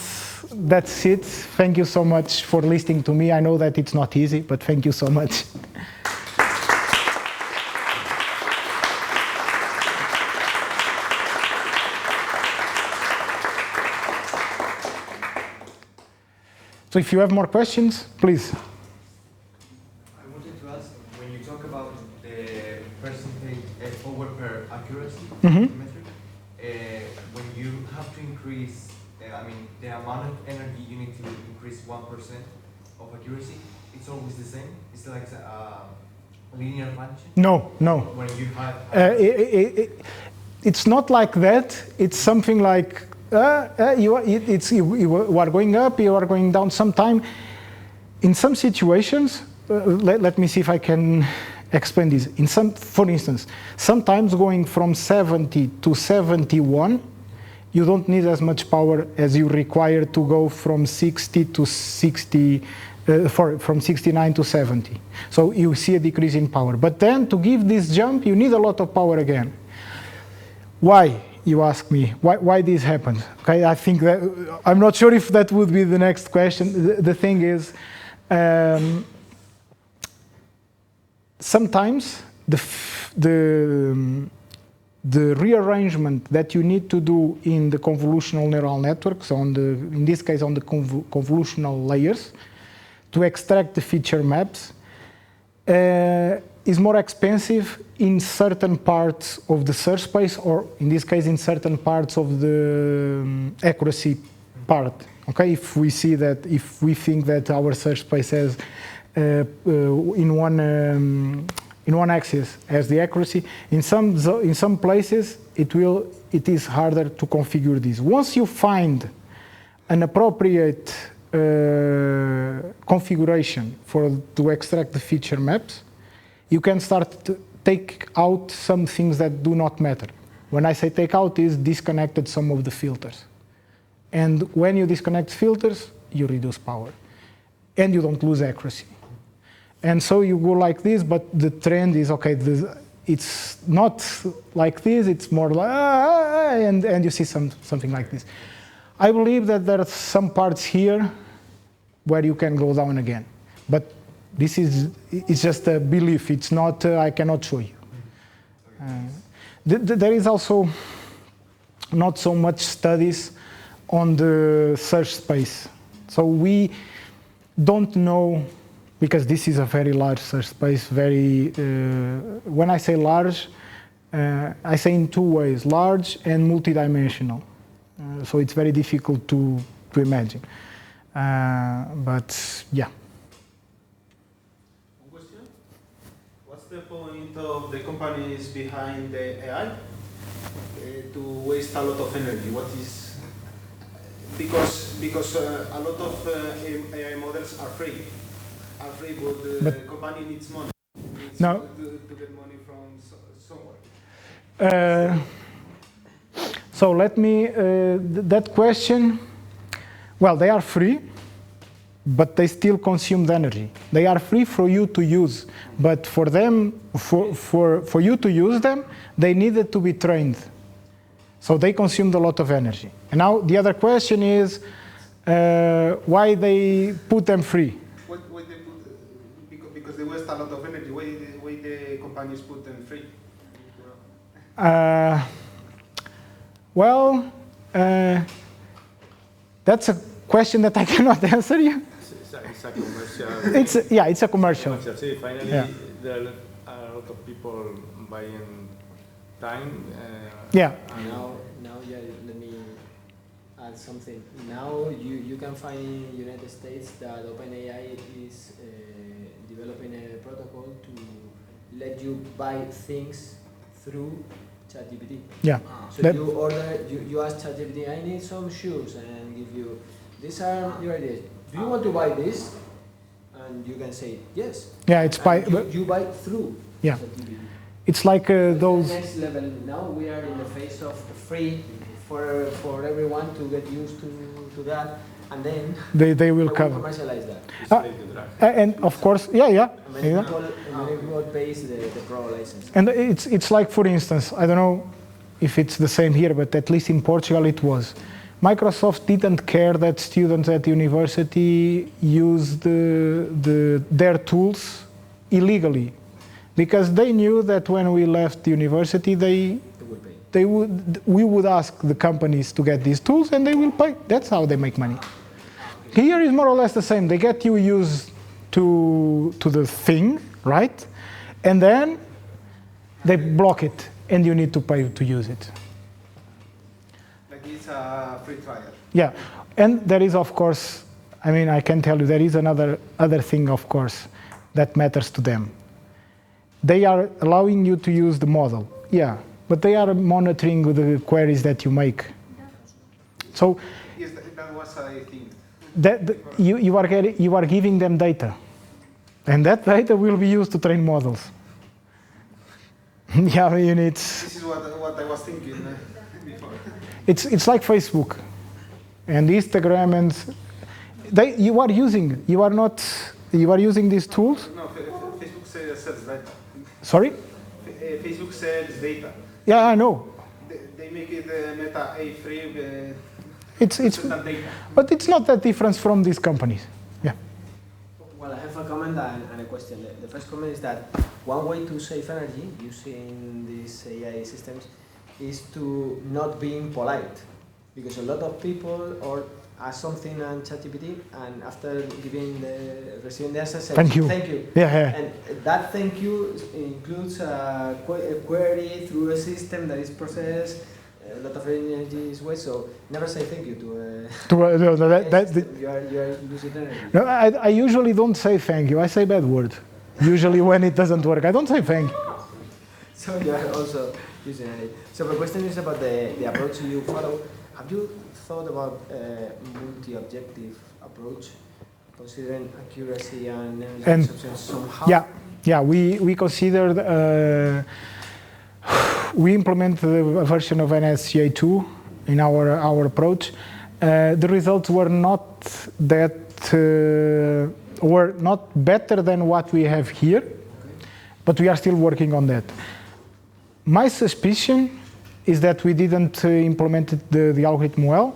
that's it. Thank you so much for listening to me. I know that it's not easy, but thank you so much. So if you have more questions, please. I wanted to ask, when you talk about the percentage power per accuracy metric, when you have to increase, the amount of energy you need to increase 1% of accuracy, it's always the same? It's like a linear function? No. When you have... It's not like that. It's something like you are going up, you are going down sometime. In some situations, let me see if I can explain this. For instance, sometimes going from 70 to 71, you don't need as much power as you require to go from 60 to 60, from 69 to 70. So you see a decrease in power. But then to give this jump, you need a lot of power again. Why, you ask me? Why this happens? Okay, I think that, I'm not sure if that would be the next question. The thing is, sometimes the rearrangement that you need to do in the convolutional neural networks, in this case on the convolutional layers, to extract the feature maps, is more expensive in certain parts of the search space, or in this case in certain parts of the accuracy part. Okay, if we think that our search space has in one axis as the accuracy, in some places it is harder to configure this. Once you find an appropriate configuration to extract the feature maps, you can start to take out some things that do not matter. When I say take out, is disconnected some of the filters. And when you disconnect filters, you reduce power. And you don't lose accuracy. And so you go like this, but the trend is, okay, it's not like this, it's more like, and you see something like this. I believe that there are some parts here where you can go down again. But it's just a belief, it's not, I cannot show you. There is also not so much studies on the search space. So we don't know, because this is a very large search space, when I say large, I say in two ways, large and multidimensional. So it's very difficult to imagine. But yeah. One question. What's What's the point of the companies behind the AI? To waste a lot of energy. What is because a lot of AI models are free, but the company needs money. Needs No. to get money from somewhere. So let me, that question, well, they are free, but they still consume the energy. They are free for you to use, but for them, for you to use them, they needed to be trained. So they consumed a lot of energy. And now the other question is why they put them free. Why they put, because they waste a lot of energy. Why the companies put them free? Well, that's a question that I cannot answer you. It's a commercial. It's a commercial. See, finally, Yeah. there are a lot of people buying time. Yeah. Now, yeah, let me add something. Now you can find in the United States that OpenAI is developing a protocol to let you buy things through ChatGPT. Yeah. So That- you ask ChatGPT, I need some shoes, and give you, these are your ideas. Do you want to buy this? And you can say yes. Yeah, it's by, And you buy through Yeah. ChatGPT. it's like those. Next level. Now we are in the phase of free for everyone to get used to that, and then They will cover. commercialize that. It's like the drug. And of course, yeah. Many people pays the pro license. And it's like, for instance, I don't know if it's the same here, but at least in Portugal it was. Microsoft didn't care that students at university used their tools illegally, because they knew that when we left the university, we would ask the companies to get these tools and they will pay. That's how they make money. Here is more or less the same. They get you used to the thing, right? And then they block it and you need to pay to use it. Like it's a free trial. Yeah, and there is, of course, I mean, I can tell you, there is other thing, of course, that matters to them. They are allowing you to use the model, yeah, but they are monitoring the queries that you make. So Yes, that was I think. you are giving them data, and that data will be used to train models. Yeah, I mean, This is what I was thinking before. it's like Facebook and Instagram, and you are using these tools. No, Facebook sells data. Sorry? Facebook sells data. Yeah, I know. They make it Meta A free. It's Certain data. but it's not that different from these companies. Yeah. Well, I have a comment and a question. The first comment is that one way to save energy using these AI systems is to not being polite, because a lot of people ask something on ChatGPT, and after receiving the answer, say Thank you. Thank you. Yeah. And that thank you includes a query through a system that is processed. A lot of energy is wasted, so never say thank you to you are losing energy. No, I usually don't say thank you. I say bad word. Usually when it doesn't work, I don't say thank you. So you are also using energy. So the question is about the approach you follow. Have you thought about a multi-objective approach, considering accuracy and energy consumption somehow? Yeah. We considered. We implemented a version of NSGA2 in our approach. The results were not better than what we have here, but we are still working on that. My suspicion is that we didn't implement the algorithm well.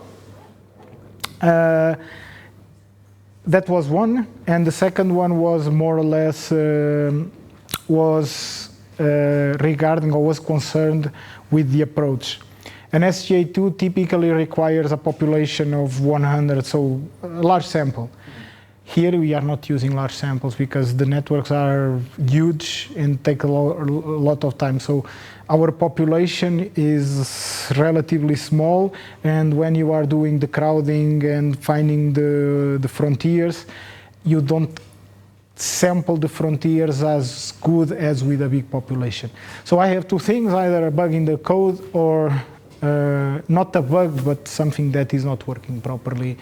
That was one, and the second one was more or less regarding or was concerned with the approach. An SGA2 typically requires a population of 100, so a large sample. Here we are not using large samples because the networks are huge and take a lot of time. So our population is relatively small, and when you are doing the crowding and finding the frontiers, you don't sample the frontiers as good as with a big population. So I have two things, either a bug in the code or not a bug, but something that is not working properly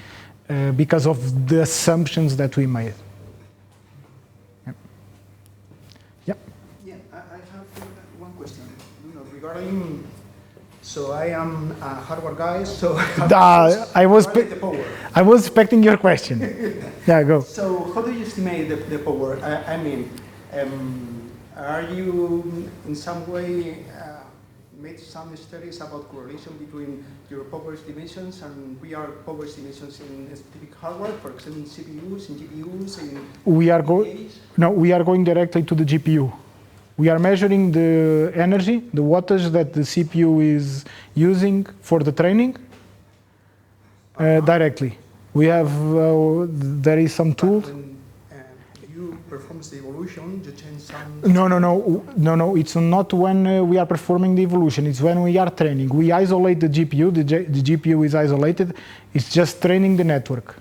because of the assumptions that we made. Yeah. Yeah, I have one question. Regarding, so I am a hardware guy, so I was expecting your question. Yeah, go. So how do you estimate the power? I mean, are you in some way made some studies about correlation between your power estimations and real power estimations in specific hardware, for example, in CPUs, in GPUs, in we are PAs? going directly to the GPU. We are measuring the energy, the wattage that the CPU is using for the training directly. We have, there is some tool. When you perform the evolution, you change some... No, it's not when we are performing the evolution, it's when we are training. We isolate the GPU, the GPU is isolated, it's just training the network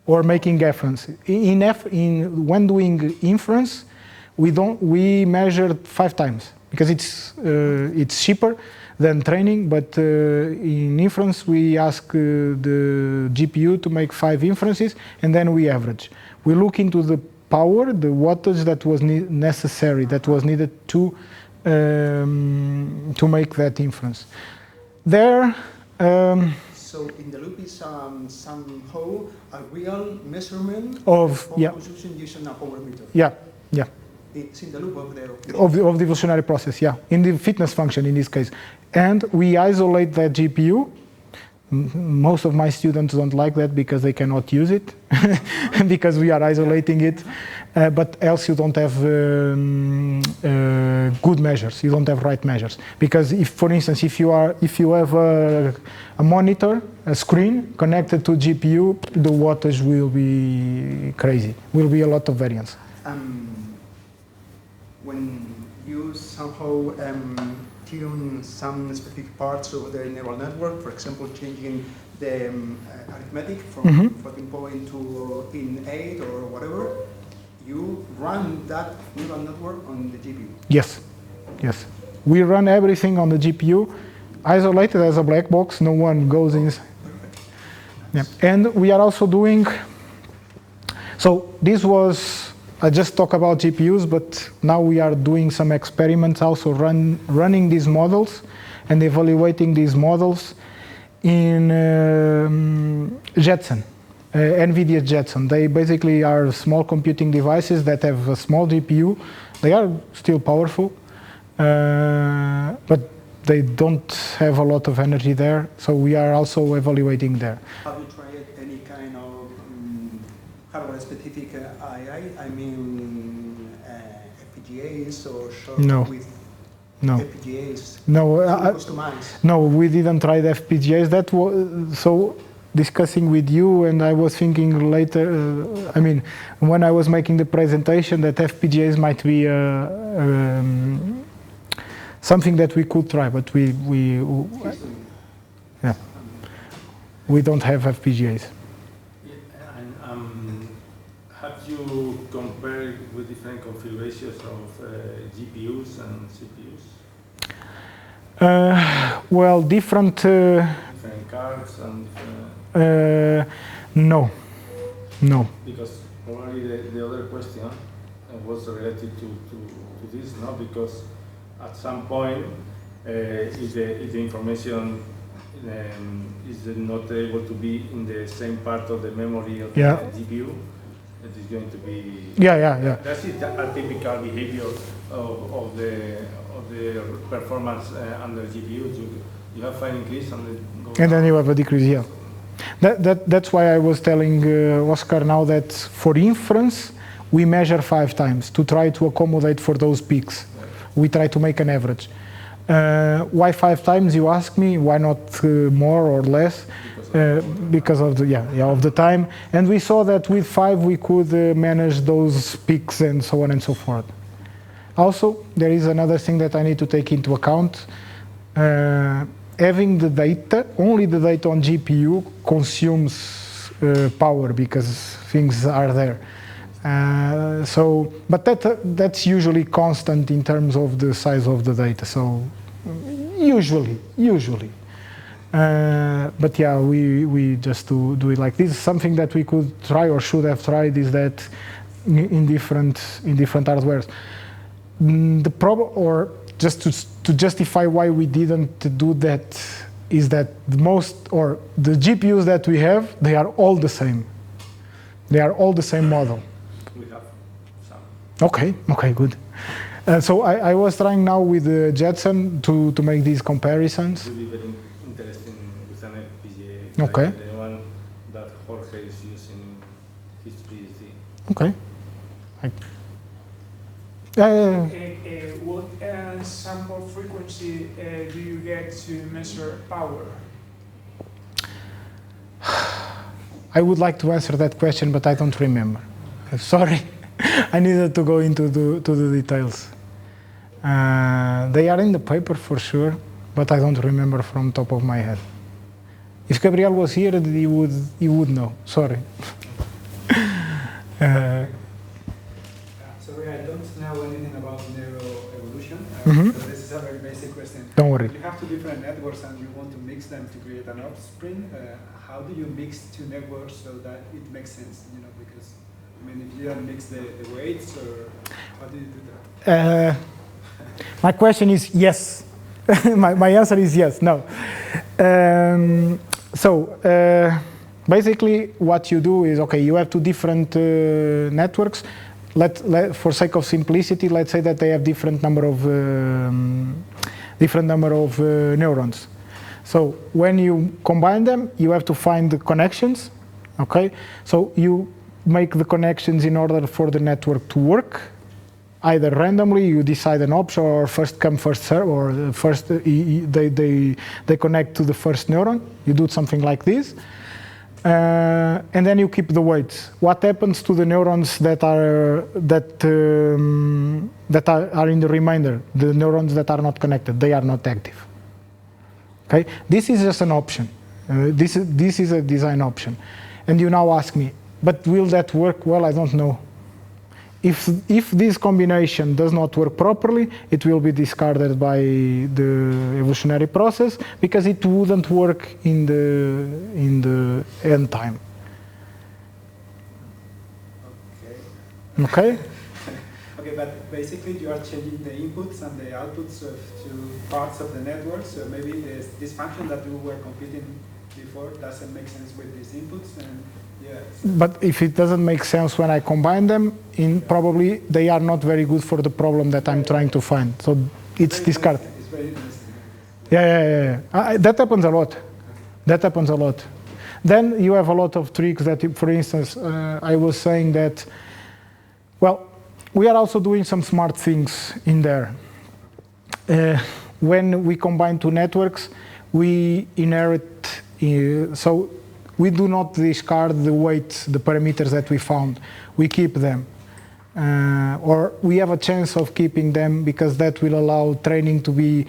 or making inference. When doing inference, we measure 5 times because it's cheaper than training, but in inference we ask the GPU to make 5 inferences and then we average. We look into the power, the wattage that was necessary, that was needed to make that inference. There. So in the loop is somehow a real measurement of power consumption using a power meter. Yeah. It's in the loop of the evolutionary process, yeah, in the fitness function in this case. And we isolate that GPU. Most of my students don't like that because they cannot use it, because we are isolating it. But else you don't have good measures. You don't have right measures. Because if, for instance, if you have a monitor, a screen connected to GPU, the wattage will be crazy. Will be a lot of variance. When you somehow tune some specific parts of the neural network, for example, changing the arithmetic from floating point to in 8 or whatever, you run that neural network on the GPU. Yes. We run everything on the GPU, isolated as a black box, no one goes inside. Yeah. And we are also doing, so this was, I just talk about GPUs, but now we are doing some experiments also running these models and evaluating these models in Jetson, NVIDIA Jetson. They basically are small computing devices that have a small GPU. They are still powerful, but they don't have a lot of energy there. So we are also evaluating there. Have you tried any kind of hardware-specific AI? I mean, FPGAs or with FPGAs? No, we didn't try the FPGAs. That was so discussing with you, and I was thinking later. I mean, when I was making the presentation, that FPGAs might be something that we could try, but we don't have FPGAs. Have you compared with different configurations of GPUs and CPUs? Well, different cards and no. Because probably the other question was related to this, no? Because at some point, if the information is not able to be in the same part of the memory of the GPU, it is going to be... Yeah. That is a typical behavior of the performance under GPU. You have an increase and then you have a decrease, yeah. That's why I was telling Oscar now that for inference, we measure 5 times to try to accommodate for those peaks. We try to make an average. Why 5 times, you ask me? Why not more or less? Because of the time. And we saw that with 5 we could manage those peaks and so on and so forth. Also, there is another thing that I need to take into account. Having the data, only the data on GPU consumes power because things are there. But that's usually constant in terms of the size of the data. So usually. But yeah, we just do it like this. Something that we could try or should have tried is that in different hardwares. The problem, or just to justify why we didn't do that, is that the GPUs that we have, they are all the same. They are all the same model. We have some. Okay, good. So I was trying now with the Jetson to make these comparisons. It will be very interesting with an FPGA, Okay. like the one that Jorge is using his PhD. Okay. What sample frequency do you get to measure power? I would like to answer that question, but I don't remember. Sorry, I needed to go into the details. They are in the paper for sure, but I don't remember from top of my head. If Gabriel was here, he would know. Sorry. Sorry, I don't know anything about neuroevolution. So this is a very basic question. Don't worry. If you have two different networks and you want to mix them to create an offspring, how do you mix two networks so that it makes sense? Because if you don't mix the weights, or how do you do that? My question is yes. my answer is yes. No. Basically, what you do is, okay, you have two different networks. For sake of simplicity, let's say that they have different number of neurons. So when you combine them, you have to find the connections. Okay, so you make the connections in order for the network to work. Either randomly, you decide an option, or first come first serve, or first they connect to the first neuron. You do something like this. And then you keep the weights. What happens to the neurons that are in the remainder? The neurons that are not connected, they are not active. Okay, this is just an option. This is a design option. And you now ask me, but will that work? Well, I don't know. If this combination does not work properly, it will be discarded by the evolutionary process because it wouldn't work in the end time. Okay? Okay, but basically you are changing the inputs and the outputs of two parts of the network. So maybe this function that you were computing before doesn't make sense with these inputs. But if it doesn't make sense when I combine them, probably they are not very good for the problem that I'm trying to find. So it's discarded. It's very interesting. Yeah. That happens a lot. That happens a lot. Then you have a lot of tricks that, for instance, I was saying that, well, we are also doing some smart things in there. When we combine two networks, we inherit, so we do not discard the weights, the parameters that we found. We keep them. Or we have a chance of keeping them because that will allow training to be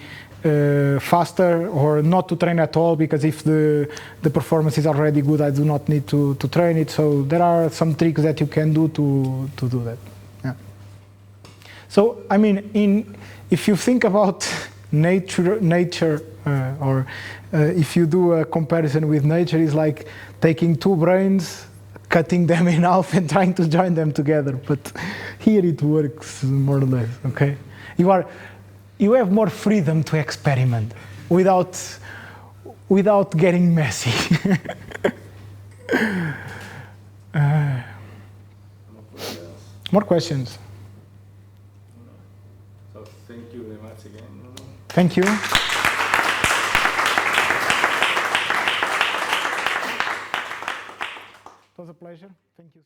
faster, or not to train at all, because if the performance is already good, I do not need to train it. So there are some tricks that you can do to do that. Yeah. So, I mean, if you think about nature, or if you do a comparison with nature, it's like taking two brains, cutting them in half and trying to join them together. But here it works more or less, okay? You have more freedom to experiment without getting messy. More questions? So thank you very much again, Nuno. Thank you. It was a pleasure. Thank you.